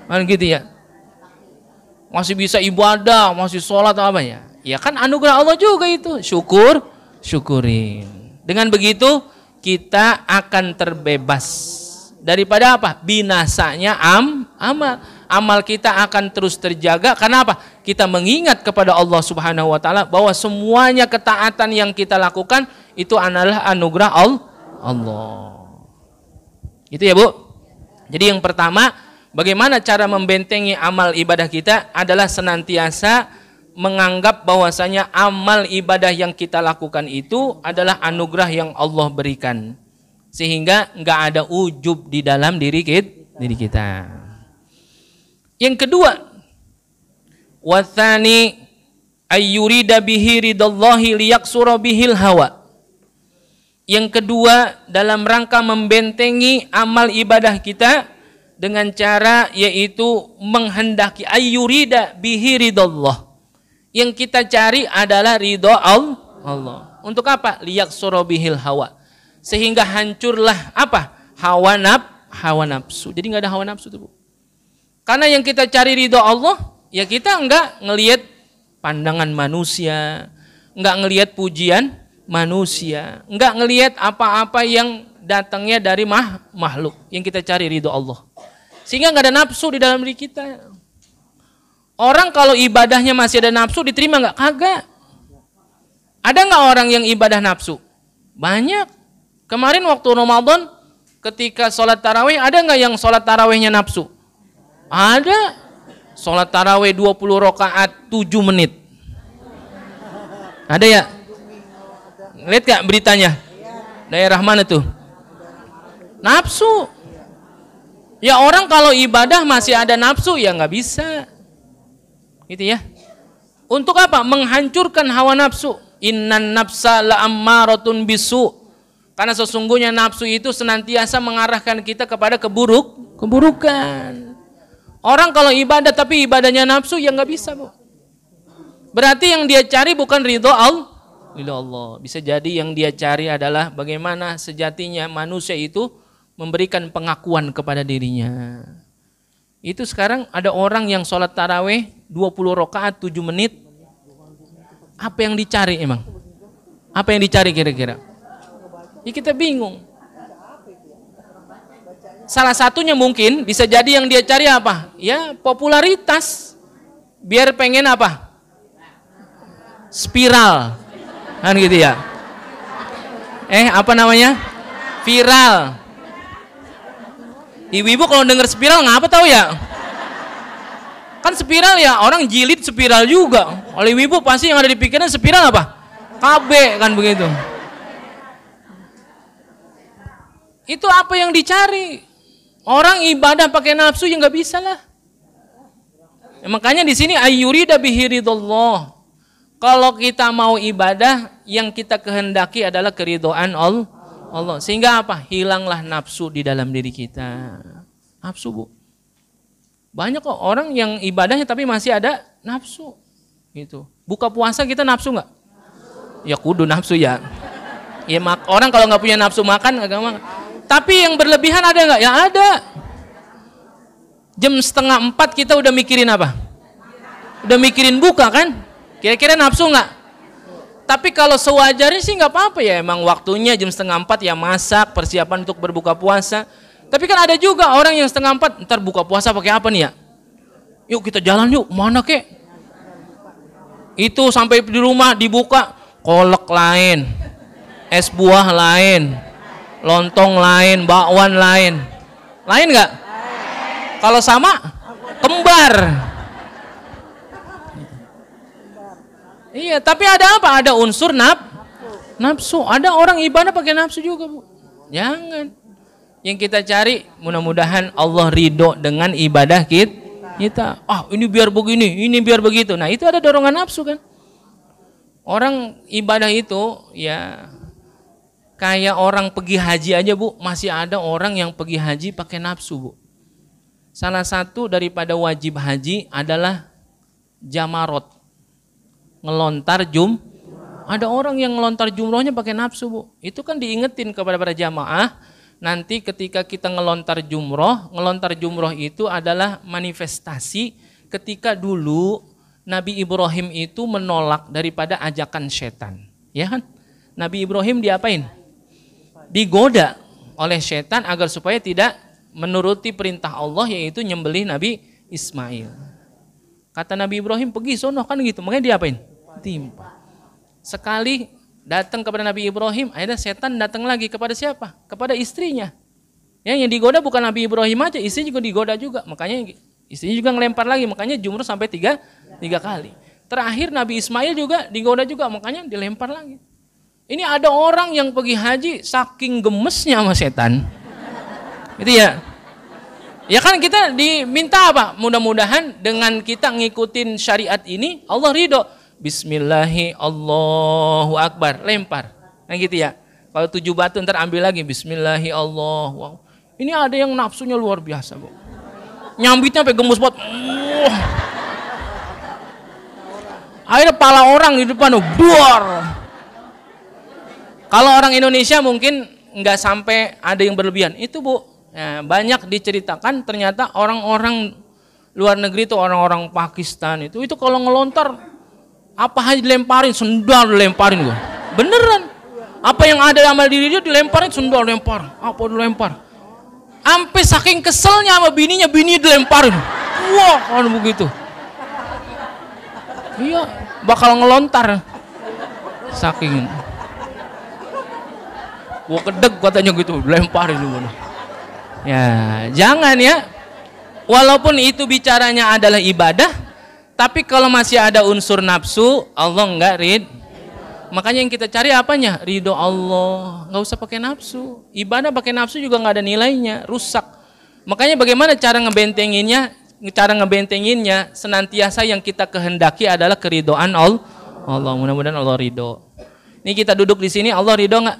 Kan gitu ya. Masih bisa ibadah, masih sholat apa ya? Ya kan anugerah Allah juga itu. Syukurin. Dengan begitu kita akan terbebas daripada apa? Binasanya amal. Amal kita akan terus terjaga karena apa? Kita mengingat kepada Allah Subhanahu wa taala bahwa semuanya ketaatan yang kita lakukan itu adalah anugerah Allah. Itu ya, Bu. Jadi yang pertama, bagaimana cara membentengi amal ibadah kita adalah senantiasa menganggap bahwasanya amal ibadah yang kita lakukan itu adalah anugerah yang Allah berikan. Sehingga enggak ada ujub di dalam diri kita. Yang kedua, wathani ayyurida bihi ridallahi liyaksura bihil hawa. Yang kedua, dalam rangka membentengi amal ibadah kita dengan cara yaitu menghendaki ayyurida bihi ridallah. Yang kita cari adalah ridha Allah. Untuk apa? Liyaksura bihil hawa. Sehingga hancurlah apa? Hawa nafsu. Jadi enggak ada hawa nafsu tuh, Bu. Karena yang kita cari ridho Allah, ya kita enggak ngelihat pandangan manusia, enggak ngelihat pujian manusia, enggak ngelihat apa-apa yang datangnya dari makhluk. Yang kita cari ridho Allah. Sehingga enggak ada nafsu di dalam diri kita. Orang kalau ibadahnya masih ada nafsu, diterima enggak? Kagak. Ada enggak orang yang ibadah nafsu? Banyak. Kemarin waktu Ramadan, ketika sholat tarawih, ada enggak yang sholat tarawihnya nafsu? Ada. Sholat tarawih 20 rakaat 7 menit. Ada ya? Lihat gak beritanya? Daerah mana tuh? Nafsu. Ya orang kalau ibadah masih ada nafsu ya nggak bisa. Gitu ya. Untuk apa? Menghancurkan hawa nafsu. Innan nafsa la'ammaratun bisu. Karena sesungguhnya nafsu itu senantiasa mengarahkan kita kepada keburukan. Orang kalau ibadah tapi ibadahnya nafsu ya nggak bisa, Bu. Berarti yang dia cari bukan ridho Allah. Bisa jadi yang dia cari adalah bagaimana sejatinya manusia itu memberikan pengakuan kepada dirinya. Itu sekarang ada orang yang sholat taraweh 20 rakaat 7 menit. Apa yang dicari emang? Apa yang dicari kira-kira? Ya kita bingung. Salah satunya mungkin bisa jadi yang dia cari apa? Ya popularitas. Biar pengen apa? Spiral. Kan gitu ya. Apa namanya? Viral. Ibu-ibu kalau denger spiral ngapa tahu ya? Kan spiral ya, orang jilid spiral juga. Oleh ibu pasti yang ada di pikiran spiral apa? KB kan begitu. Itu apa yang dicari? Orang ibadah pakai nafsu ya nggak bisa lah. Ya, makanya di sini ayyurida bihi ridallah. Kalau kita mau ibadah, yang kita kehendaki adalah keridhaan Allah. Sehingga apa? Hilanglah nafsu di dalam diri kita. Nafsu, Bu. Banyak kok orang yang ibadahnya tapi masih ada nafsu. Gitu. Buka puasa kita nafsu nggak? Ya kudu nafsu ya. Ya orang kalau nggak punya nafsu makan agak makan. Tapi yang berlebihan ada nggak? Ya ada. Jam 3:30 kita udah mikirin apa? Udah mikirin buka kan? Kira-kira nafsu nggak? Tapi kalau sewajarnya sih nggak apa-apa ya. Emang waktunya jam 3:30 ya masak, persiapan untuk berbuka puasa. Tapi kan ada juga orang yang 3:30, ntar buka puasa pakai apa nih ya? Yuk kita jalan yuk, mana kek? Itu sampai di rumah dibuka, kolak lain, es buah lain, lontong lain, bakwan lain. Lain nggak? Kalau sama, kembar. Iya, tapi ada apa? Ada unsur nafsu. Ada orang ibadah pakai nafsu juga, Bu. Jangan. Yang kita cari mudah-mudahan Allah ridho dengan ibadah kita. Ini biar begini, ini biar begitu. Nah itu ada dorongan nafsu kan. Orang ibadah itu ya kayak orang pergi haji aja, Bu. Masih ada orang yang pergi haji pakai nafsu, Bu. Salah satu daripada wajib haji adalah jamarot. Ngelontar Ada orang yang ngelontar jumrohnya pakai nafsu, Bu. Itu kan diingetin kepada para jamaah. Nanti ketika kita ngelontar jumroh itu adalah manifestasi ketika dulu Nabi Ibrahim itu menolak daripada ajakan setan. Ya kan? Nabi Ibrahim diapain? Digoda oleh setan agar supaya tidak menuruti perintah Allah yaitu nyembelih Nabi Ismail. Kata Nabi Ibrahim pergi sono kan gitu. Makanya diapain? Timpa. Sekali datang kepada Nabi Ibrahim, akhirnya setan datang lagi kepada siapa? Kepada istrinya. Yang digoda bukan Nabi Ibrahim aja, istri juga digoda juga. Makanya istrinya juga ngelempar lagi, makanya jumroh sampai tiga kali. Terakhir Nabi Ismail juga digoda juga, makanya dilempar lagi. Ini ada orang yang pergi haji saking gemesnya sama setan. Gitu ya. Ya kan kita diminta apa? Mudah-mudahan dengan kita ngikutin syariat ini Allah ridho. Bismillahi Allahu Akbar, lempar. Nah gitu ya. Kalau 7 batu ntar ambil lagi. Bismillahi Allahu. Ini ada yang nafsunya luar biasa, Bu. Nyambitnya sampai gemes banget. Akhirnya pala orang di depan, buar. Kalau orang Indonesia mungkin nggak sampai ada yang berlebihan. Itu, Bu. Ya, banyak diceritakan ternyata orang-orang luar negeri itu orang-orang Pakistan itu kalau ngelontar apa aja dilemparin, sendal dilemparin gua. Beneran. Apa yang ada sama diri dia dilemparin, sendal lempar. Apa dilempar. Sampai saking keselnya sama bininya dilemparin. Wah, kan begitu. Iya, bakal ngelontar. Saking. Gua kedeg katanya gitu, dilemparin dulu. Ya, jangan ya. Walaupun itu bicaranya adalah ibadah, tapi kalau masih ada unsur nafsu, Allah enggak Makanya yang kita cari apanya? Ridho Allah. Enggak usah pakai nafsu. Ibadah pakai nafsu juga enggak ada nilainya, rusak. Makanya bagaimana cara ngebentenginnya? Cara ngebentenginnya senantiasa yang kita kehendaki adalah keridhaan Allah. Mudah-mudahan Allah ridho. Ini kita duduk di sini, Allah ridho nggak?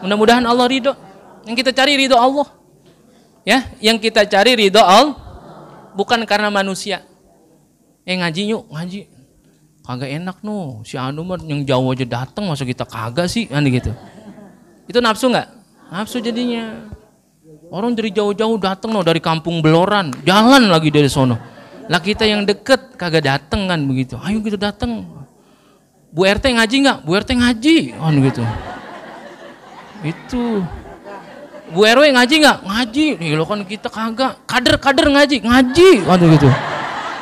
Mudah-mudahan Allah ridho. Yang kita cari ridho Allah. Ya, yang kita cari ridho Allah, bukan karena manusia. Ngaji yuk, ngaji. Kagak enak no, si Anu mah yang jauh aja datang, masa kita kagak sih, kan gitu. Itu nafsu nggak? Nafsu jadinya. Orang dari jauh-jauh datang no, dari kampung Beloran, jalan lagi dari sono. Lah kita yang deket kagak datang kan begitu. Ayo kita datang. Bu RT ngaji nggak? Bu RT ngaji, kan gitu. Itu. Bu RW ngaji nggak? Ngaji. Nih lo kan kita kagak. Kader ngaji, kan gitu.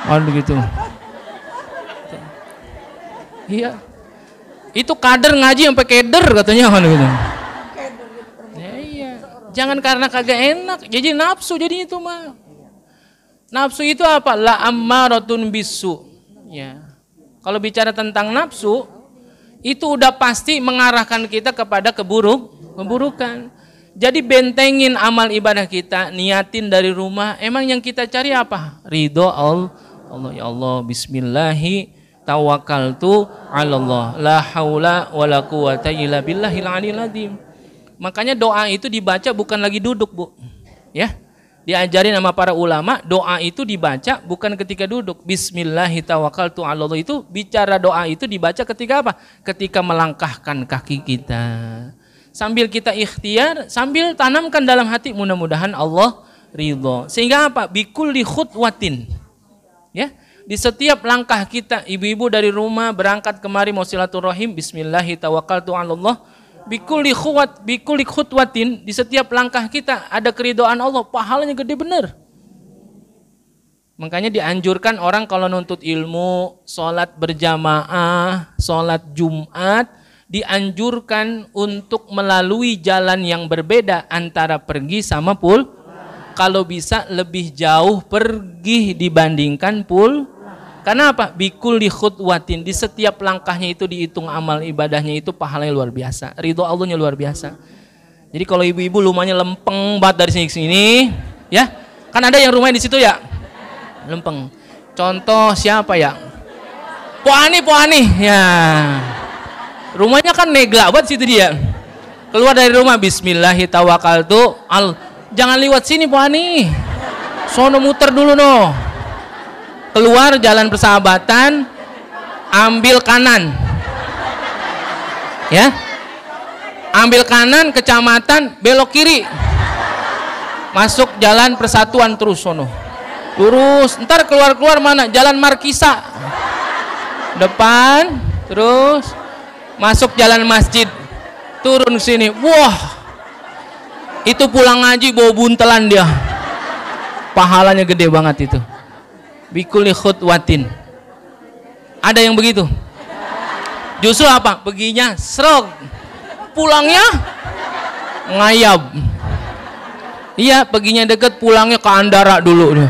Kan gitu. Iya. Itu kader ngaji sampai keder katanya kan gitu. Ya, iya. Jangan karena kagak enak, jadi nafsu jadi itu mah. Nafsu itu apa? La ammaratun bisu. Ya. Kalau bicara tentang nafsu, itu udah pasti mengarahkan kita kepada keburukan. Jadi bentengin amal ibadah kita, niatin dari rumah. Emang yang kita cari apa? Ridho Allah. Ya Allah, bismillahi tawakkaltu 'ala Allah, la haula wala quwata illa billahil aliyil azim. Makanya doa itu dibaca bukan lagi duduk, Bu. Ya. Diajarin sama para ulama, doa itu dibaca bukan ketika duduk. Bismillahi tawakkaltu 'ala Allah itu bicara doa itu dibaca ketika apa? Ketika melangkahkan kaki kita. Sambil kita ikhtiar, sambil tanamkan dalam hati mudah-mudahan Allah ridho. Sehingga apa? Bikulli khutwatin. Ya. Di setiap langkah kita, ibu-ibu dari rumah berangkat kemari mau silaturahim, bismillahi tawakkaltu 'ala Allah. Bikulli khutwatin, di setiap langkah kita ada keridhaan Allah, pahalanya gede bener. Makanya dianjurkan orang kalau nuntut ilmu, sholat berjamaah, sholat Jumat, dianjurkan untuk melalui jalan yang berbeda antara pergi sama pulang. Kalau bisa lebih jauh pergi dibandingkan pulang. Karena apa? Bikulli khutwatin, di setiap langkahnya itu dihitung amal ibadahnya itu pahalanya luar biasa. Ridho Allahnya luar biasa. Jadi kalau ibu-ibu rumahnya lempeng banget dari sini ke sini, ya. Kan ada yang rumahnya di situ ya? Lempeng. Contoh siapa ya? Po Ani. Ya. Rumahnya kan negla banget situ dia. Keluar dari rumah bismillahi tawakkaltu jangan lewat sini Po Ani. Sono muter dulu no. Keluar jalan Persahabatan, ambil kanan. Ya. Ambil kanan kecamatan, belok kiri. Masuk jalan Persatuan terus sono. Lurus, ntar keluar mana? Jalan Markisa. Depan, terus masuk jalan masjid. Turun sini. Wah. Itu pulang ngaji bawa buntelan dia. Pahalanya gede banget itu. Bikulli khutwatin. Ada yang begitu? Justru apa? Perginya serog. Pulangnya ngayab. Iya, perginya deket, pulangnya ke Andara dulu.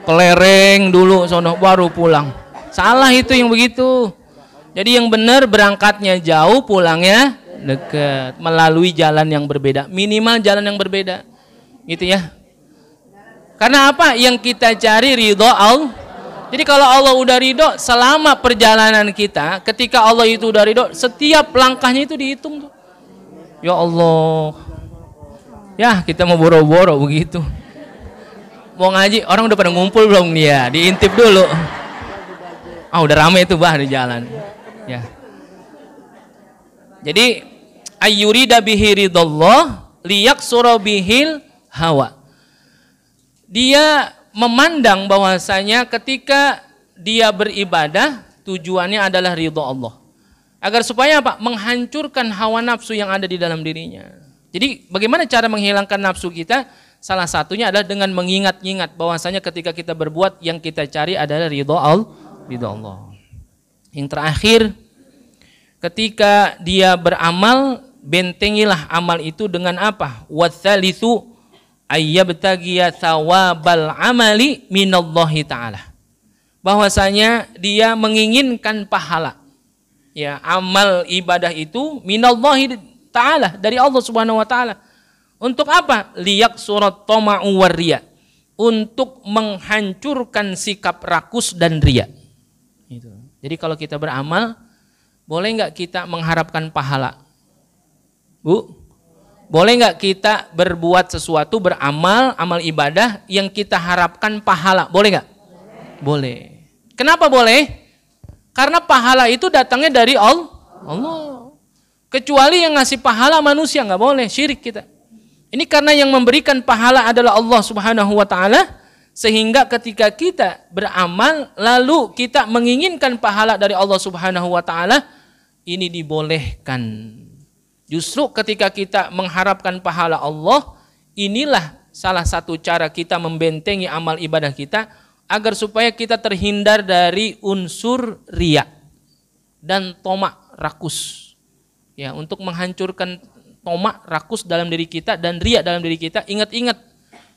Kelereng dulu, sono baru pulang. Salah itu yang begitu. Jadi yang benar berangkatnya jauh, pulangnya deket. Melalui jalan yang berbeda. Minimal jalan yang berbeda. Gitu ya. Karena apa? Yang kita cari ridho Allah. Jadi kalau Allah udah ridho, selama perjalanan kita, ketika Allah itu udah ridho, setiap langkahnya itu dihitung tuh. Ya Allah. Ya kita mau boro-boro begitu. Mau ngaji, orang udah pada ngumpul belum nih ya? Diintip dulu. Udah rame itu bah di jalan. Ya. Jadi ayyurida bihi ridallah liyaksura bihil hawa. Dia memandang bahwasanya ketika dia beribadah tujuannya adalah ridho Allah. Agar supaya apa? Menghancurkan hawa nafsu yang ada di dalam dirinya. Jadi bagaimana cara menghilangkan nafsu kita? Salah satunya adalah dengan mengingat-ingat bahwasanya ketika kita berbuat yang kita cari adalah ridho Allah. Yang terakhir, ketika dia beramal, bentengilah amal itu dengan apa? Watsalitsu ayyabtagiya thawabal amali minallahi ta'ala. Bahwasanya dia menginginkan pahala. Ya, amal ibadah itu minallahi ta'ala, dari Allah Subhanahu wa taala. Untuk apa? Liyaksurat tama'u warriya. Untuk menghancurkan sikap rakus dan riya. Itu. Jadi kalau kita beramal, boleh nggak kita mengharapkan pahala? Bu, boleh nggak kita berbuat sesuatu, beramal, amal ibadah yang kita harapkan pahala? Boleh nggak? Boleh. Kenapa boleh? Karena pahala itu datangnya dari Allah. Kecuali yang ngasih pahala manusia, nggak boleh, syirik kita. Ini karena yang memberikan pahala adalah Allah Subhanahu wa Ta'ala, sehingga ketika kita beramal lalu kita menginginkan pahala dari Allah Subhanahu wa Ta'ala, ini dibolehkan. Justru ketika kita mengharapkan pahala Allah, inilah salah satu cara kita membentengi amal ibadah kita agar supaya kita terhindar dari unsur riya dan tomak rakus. Ya, untuk menghancurkan tomak rakus dalam diri kita dan riya dalam diri kita, ingat-ingat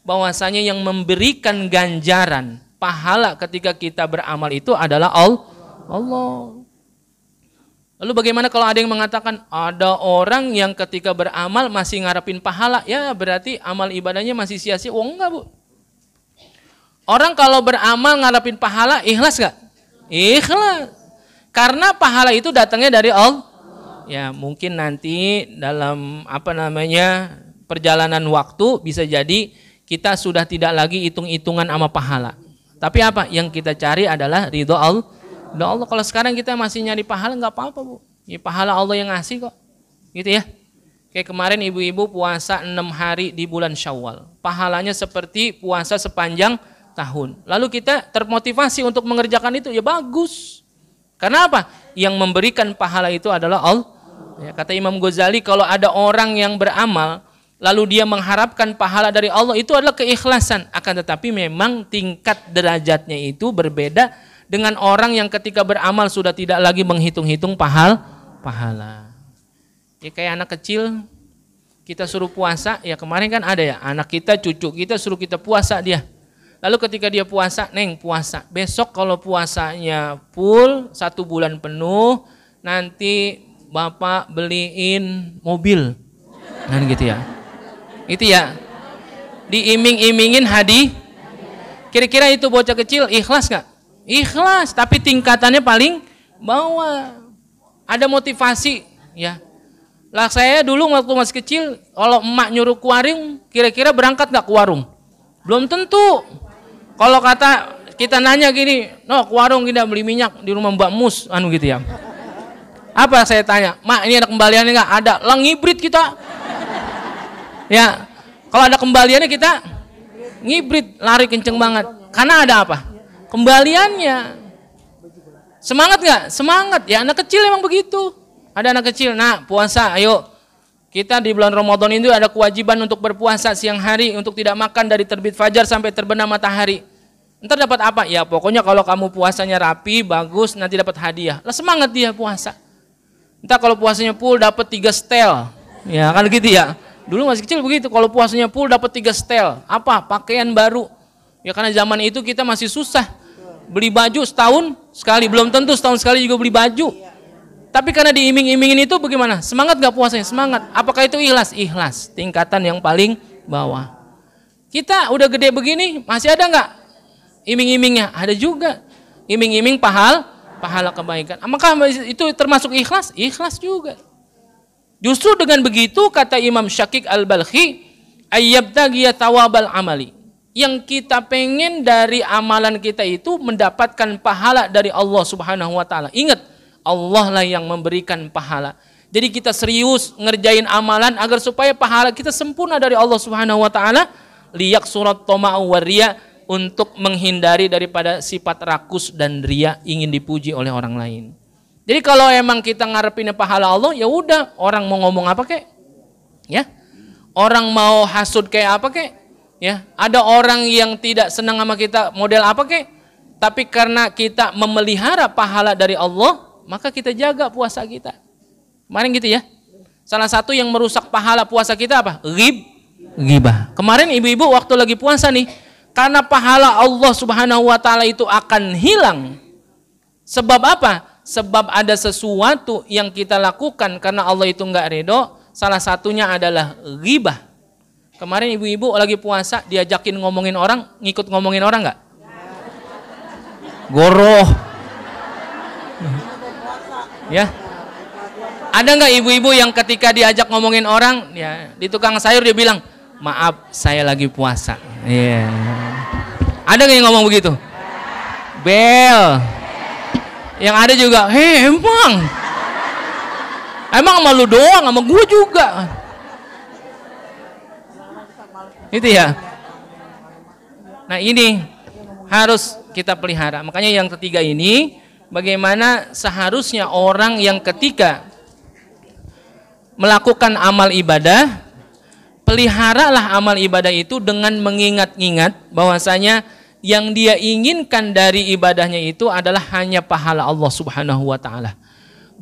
bahwasanya yang memberikan ganjaran pahala ketika kita beramal itu adalah Allah. Lalu bagaimana kalau ada yang mengatakan ada orang yang ketika beramal masih ngarepin pahala? Ya berarti amal ibadahnya masih sia-sia. Oh enggak, Bu. Orang kalau beramal ngarepin pahala ikhlas gak? Ikhlas. Karena pahala itu datangnya dari Allah. Ya mungkin nanti dalam perjalanan waktu bisa jadi kita sudah tidak lagi hitung-hitungan sama pahala. Tapi apa? Yang kita cari adalah ridho Allah. Kalau sekarang kita masih nyari pahala nggak apa-apa, Bu. Ya, pahala Allah yang ngasih kok. Gitu ya. Kayak kemarin ibu-ibu puasa 6 hari di bulan Syawal. Pahalanya seperti puasa sepanjang tahun. Lalu kita termotivasi untuk mengerjakan itu, ya bagus. Karena apa? Yang memberikan pahala itu adalah Allah. Ya, kata Imam Ghazali, kalau ada orang yang beramal lalu dia mengharapkan pahala dari Allah, itu adalah keikhlasan. Akan tetapi memang tingkat derajatnya itu berbeda dengan orang yang ketika beramal sudah tidak lagi menghitung-hitung pahala. Ya kayak anak kecil kita suruh puasa, ya kemarin kan ada ya anak kita, cucu kita suruh kita puasa dia. Lalu ketika dia puasa, Neng puasa. Besok kalau puasanya full 1 bulan penuh, nanti Bapak beliin mobil. Kan gitu ya. Itu ya. Diiming-imingin hadiah. Kira-kira itu bocah kecil ikhlas gak? Ikhlas, tapi tingkatannya paling bawah. Ada motivasi ya. Lah saya dulu waktu masih kecil, kalau emak nyuruh ke warung, kira-kira berangkat gak ke warung? Belum tentu. Kalau kata kita nanya gini, no ke warung kita beli minyak di rumah Mbak Mus, gitu ya. Apa saya tanya, Mak ini ada kembaliannya nggak? Ada, lah ngibrit kita. Ya, kalau ada kembaliannya kita ngibrit, lari kenceng banget. Karena ada apa? Kembaliannya. Semangat nggak? Semangat. Ya anak kecil emang begitu. Ada anak kecil, nah puasa, ayo. Kita di bulan Ramadan itu ada kewajiban untuk berpuasa siang hari, untuk tidak makan dari terbit fajar sampai terbenam matahari. Ntar dapat apa? Ya pokoknya kalau kamu puasanya rapi, bagus, nanti dapat hadiah. Lah semangat dia puasa. Ntar kalau puasanya full dapat 3 setel. Ya kan gitu ya. Dulu masih kecil begitu, kalau puasanya full dapat 3 setel. Apa? Pakaian baru. Ya karena zaman itu kita masih susah. Beli baju setahun sekali, belum tentu setahun sekali juga beli baju. Tapi karena diiming-imingin itu bagaimana? Semangat gak puasanya? Semangat. Apakah itu ikhlas? Ikhlas. Tingkatan yang paling bawah. Kita udah gede begini, masih ada gak iming-imingnya? Ada juga. Iming-iming pahala kebaikan. Maka itu termasuk ikhlas? Ikhlas juga. Justru dengan begitu kata Imam Syakik Al-Balkhi, ayyabtaghiya thawabal amali. Yang kita pengen dari amalan kita itu mendapatkan pahala dari Allah Subhanahu wa Ta'ala. Ingat, Allah lah yang memberikan pahala. Jadi kita serius ngerjain amalan agar supaya pahala kita sempurna dari Allah Subhanahu wa Ta'ala. Liyak surat toma'u wa riya, untuk menghindari daripada sifat rakus dan riya, ingin dipuji oleh orang lain. Jadi kalau emang kita ngarepin pahala Allah, ya udah, orang mau ngomong apa kek? Ya. Orang mau hasud kayak apa kek? Ya. Ada orang yang tidak senang sama kita model apa kek? Tapi karena kita memelihara pahala dari Allah, maka kita jaga puasa kita. Kemarin gitu ya. Salah satu yang merusak pahala puasa kita apa? Ghibah. Kemarin ibu-ibu waktu lagi puasa nih, karena pahala Allah Subhanahu wa Ta'ala itu akan hilang. Sebab apa? Sebab ada sesuatu yang kita lakukan karena Allah itu enggak ridho. Salah satunya adalah ghibah. Kemarin ibu-ibu lagi puasa diajakin ngomongin orang, ngikut ngomongin orang enggak? Goroh. Ya. Ada nggak ibu-ibu yang ketika diajak ngomongin orang, ya di tukang sayur dia bilang, maaf saya lagi puasa. Iya. Ada nggak yang ngomong begitu? Bel. Yang ada juga, emang sama lu doang, sama gue juga. Itu ya. Nah ini harus kita pelihara. Makanya yang ketiga ini, bagaimana seharusnya orang yang ketika melakukan amal ibadah, peliharalah amal ibadah itu dengan mengingat-ingat bahwasanya yang dia inginkan dari ibadahnya itu adalah hanya pahala Allah Subhanahu wa taala.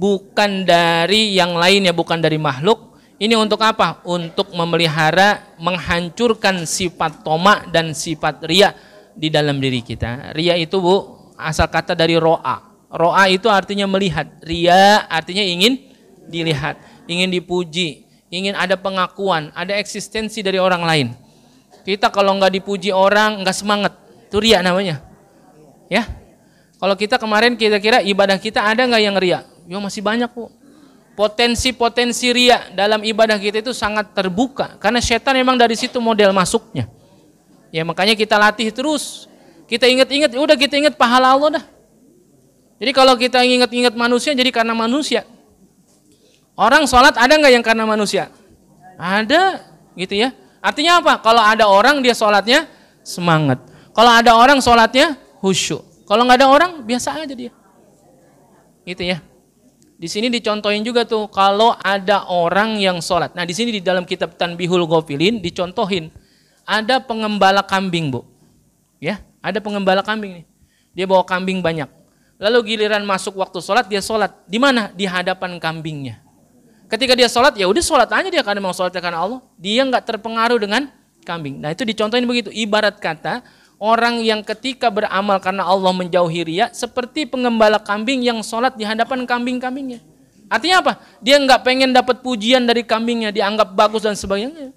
Bukan dari yang lainnya, bukan dari makhluk. Ini untuk apa? Untuk memelihara, menghancurkan sifat toma dan sifat riya di dalam diri kita. Riya itu Bu, asal kata dari ro'a. Ro'a itu artinya melihat. Riya artinya ingin dilihat, ingin dipuji, ingin ada pengakuan, ada eksistensi dari orang lain. Kita kalau nggak dipuji orang, nggak semangat. Itu riya namanya. Ya. Kalau kita kemarin kira-kira ibadah kita ada nggak yang riya? Ya masih banyak Bu. Potensi-potensi riya dalam ibadah kita itu sangat terbuka. Karena setan memang dari situ model masuknya. Ya makanya kita latih terus. Kita ingat-ingat, udah kita ingat pahala Allah dah. Jadi kalau kita ingat-ingat manusia, jadi karena manusia. Orang sholat ada nggak yang karena manusia? Ada, gitu ya. Artinya apa? Kalau ada orang dia sholatnya semangat. Kalau ada orang sholatnya khusyuk. Kalau nggak ada orang biasa aja dia. Gitu ya. Di sini dicontohin juga tuh kalau ada orang yang sholat. Nah di sini di dalam kitab Tanbihul Ghafilin dicontohin ada pengembala kambing Bu. Ya, ada pengembala kambing nih. Dia bawa kambing banyak. Lalu giliran masuk waktu sholat dia sholat. Di mana? Di hadapan kambingnya. Ketika dia sholat ya udah sholat aja dia karena mau sholatnya karena Allah. Dia nggak terpengaruh dengan kambing. Nah itu dicontohin begitu. Ibarat kata orang yang ketika beramal karena Allah menjauhi riya seperti pengembala kambing yang sholat di hadapan kambing-kambingnya. Artinya apa? Dia nggak pengen dapat pujian dari kambingnya, dianggap bagus dan sebagainya.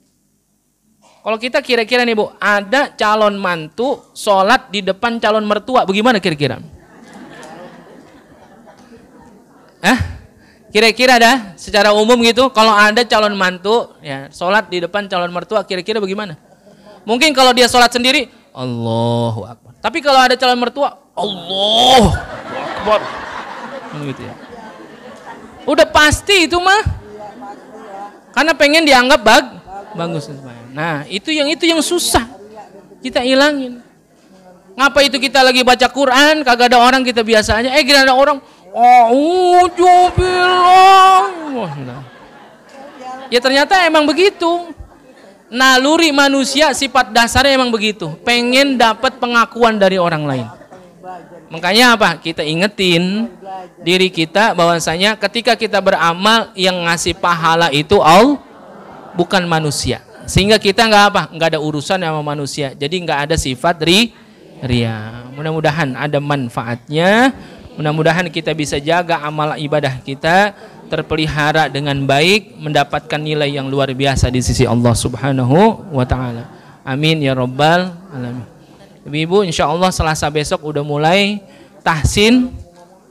Kalau kita kira-kira nih Bu, ada calon mantu sholat di depan calon mertua, bagaimana kira-kira? Kira-kira dah secara umum gitu, kalau ada calon mantu ya sholat di depan calon mertua, kira-kira bagaimana? Mungkin kalau dia sholat sendiri, Allahu Akbar. Tapi kalau ada calon mertua, Allahu Akbar. Gitu ya. Udah pasti itu mah. Karena pengen dianggap bagus. Nah, itu yang susah. Kita hilangin. Ngapa itu kita lagi baca Quran, kagak ada orang kita biasa aja. Gila ada orang, ya ternyata emang begitu. Naluri manusia sifat dasarnya emang begitu, pengen dapat pengakuan dari orang lain. Makanya apa? Kita ingetin diri kita bahwasanya ketika kita beramal yang ngasih pahala itu Allah, bukan manusia. Sehingga kita nggak ada urusan sama manusia. Jadi nggak ada sifat riya. Mudah-mudahan ada manfaatnya. Mudah-mudahan kita bisa jaga amal ibadah kita terpelihara dengan baik, mendapatkan nilai yang luar biasa di sisi Allah Subhanahu wa taala. Amin ya rabbal alamin. Ibu-ibu insyaallah Selasa besok udah mulai tahsin.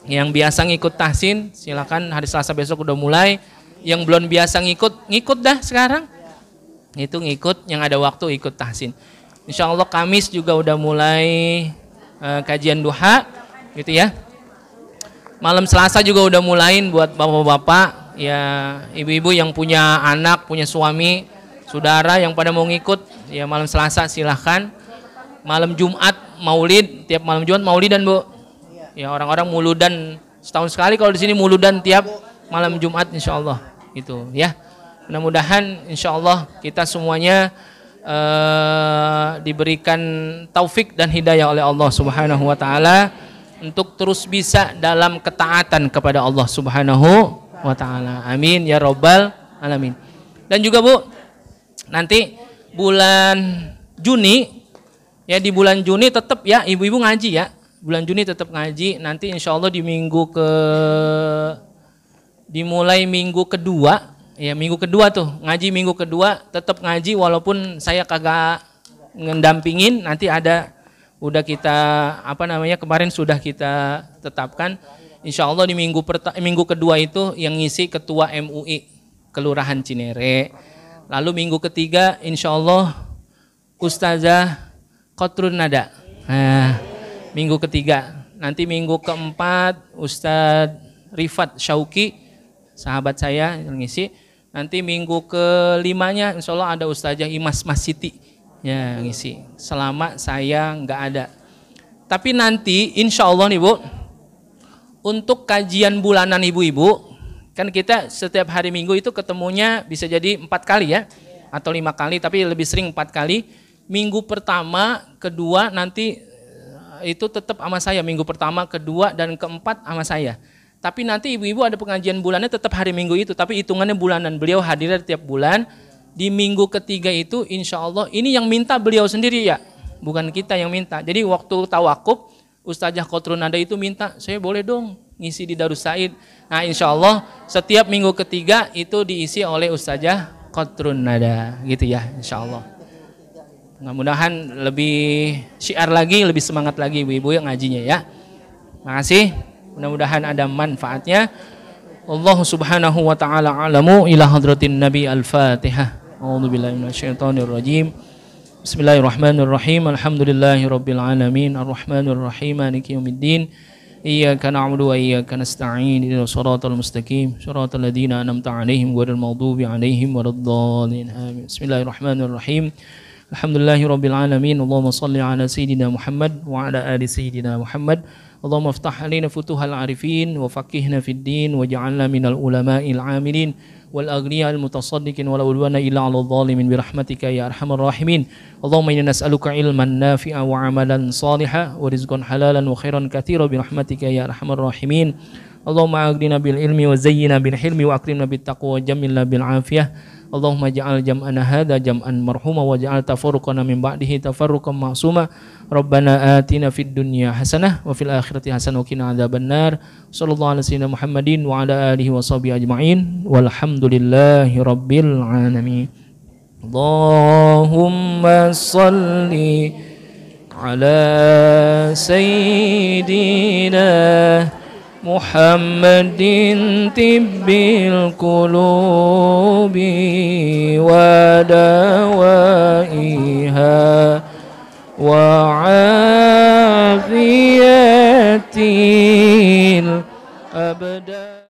Yang biasa ngikut tahsin silakan hari Selasa besok udah mulai. Yang belum biasa ngikut dah sekarang. Itu ngikut, yang ada waktu ikut tahsin. Insyaallah Kamis juga udah mulai kajian duha gitu ya. Malam Selasa juga udah mulain buat bapak-bapak, ya ibu-ibu yang punya anak, punya suami, saudara yang pada mau ngikut, ya malam Selasa silahkan. Malam Jumat maulid, tiap malam Jumat maulidan Bu. Ya orang-orang muludan setahun sekali kalau di sini muludan tiap malam Jumat insyaallah gitu ya. Mudah-mudahan insyaallah kita semuanya diberikan taufik dan hidayah oleh Allah Subhanahu wa taala untuk terus bisa dalam ketaatan kepada Allah Subhanahu wa taala. Amin ya rabbal alamin. Dan juga Bu, nanti bulan Juni ya, di bulan Juni tetap ya ibu-ibu ngaji ya. Bulan Juni tetap ngaji. Nanti insyaallah dimulai minggu kedua. Ya minggu kedua tuh, ngaji minggu kedua tetap ngaji walaupun saya kagak ngendampingin, nanti udah kita kemarin sudah kita tetapkan Insya Allah di minggu kedua itu yang ngisi ketua MUI Kelurahan Cinere. Lalu minggu ketiga insya Allah Ustazah Qatrun Nada. Nah, minggu ketiga. Nanti minggu keempat Ustadz Rifat Syauki, sahabat saya yang ngisi. Nanti minggu kelimanya insya Allah ada Ustazah Imas Masiti ya ngisi. Selama saya nggak ada. Tapi nanti insya Allah nih Bu, untuk kajian bulanan ibu-ibu, kan kita setiap hari Minggu itu ketemunya bisa jadi 4 kali ya, atau 5 kali, tapi lebih sering 4 kali. Minggu pertama, kedua nanti itu tetap sama saya, minggu pertama, kedua, dan keempat sama saya. Tapi nanti ibu-ibu ada pengajian bulannya tetap hari Minggu itu, tapi hitungannya bulanan. Beliau hadir tiap bulan. Di minggu ketiga itu insya Allah, ini yang minta beliau sendiri ya, bukan kita yang minta. Jadi waktu tawakuf, Ustazah Qatrun Nada itu minta, saya boleh dong ngisi di Darus Said. Nah insya Allah setiap minggu ketiga itu diisi oleh Ustazah Qatrun Nada gitu ya insya Allah. Mudah-mudahan lebih syiar lagi, lebih semangat lagi ibu-ibu yang ngajinya ya. Makasih, mudah-mudahan ada manfaatnya. Allah subhanahu wa ta'ala alamu ila hadratin Nabi Al-Fatihah. A'udzubillahi minasyaitonirrajim. Bismillahirrahmanirrahim. Alhamdulillahi rabbil alamin. Arrahmanirrahim. Maliki yaumiddin. Iyyaka na'budu wa iyyaka nasta'in. Ihdinas shiratal mustaqim. Shiratal ladzina an'amta 'alaihim ghairil maghdubi 'alaihim waladdallin. Amin. Bismillahirrahmanirrahim. Alhamdulillahi rabbil alamin. Allahumma shalli ala sayyidina Muhammad wa ala ali sayyidina Muhammad. Allahumma iftah 'alaina futuhal 'arifin wa faqihna fid din waj'alna minal ulama'il 'amilin wal aghniya'il mutasaddiqin wa la udwana illa 'alal zalimin bi rahmatika ya arhamar rahimin. Allahumma inna nas'aluka ilman nafi'a wa 'amalan shalihan wa rizqan halalan wa khairan katsiran bi rahmatika ya arhamar rahimin. Allahumma aghnina bil ilmi wa zayyina bil hilmi wa akrimna bit taqwa wa jammilna bil afiyah. Allahumma ja'al jam'ana hadha jam'an marhuma wa ja'al tafarruqana min ba'dihi tafarruqan ma'suma. Rabbana atina fid dunya hasanah wa fil akhirati hasanah wa qina adzabannar. Sallallahu alaihi wasallam Muhammadin wa ala alihi wa sahbihi ajma'in. Walhamdulillahi rabbil alamin. Allahumma salli ala sayyidina Muhammadin tibbil qulubi wa dawaiha wa afiyatil abdan.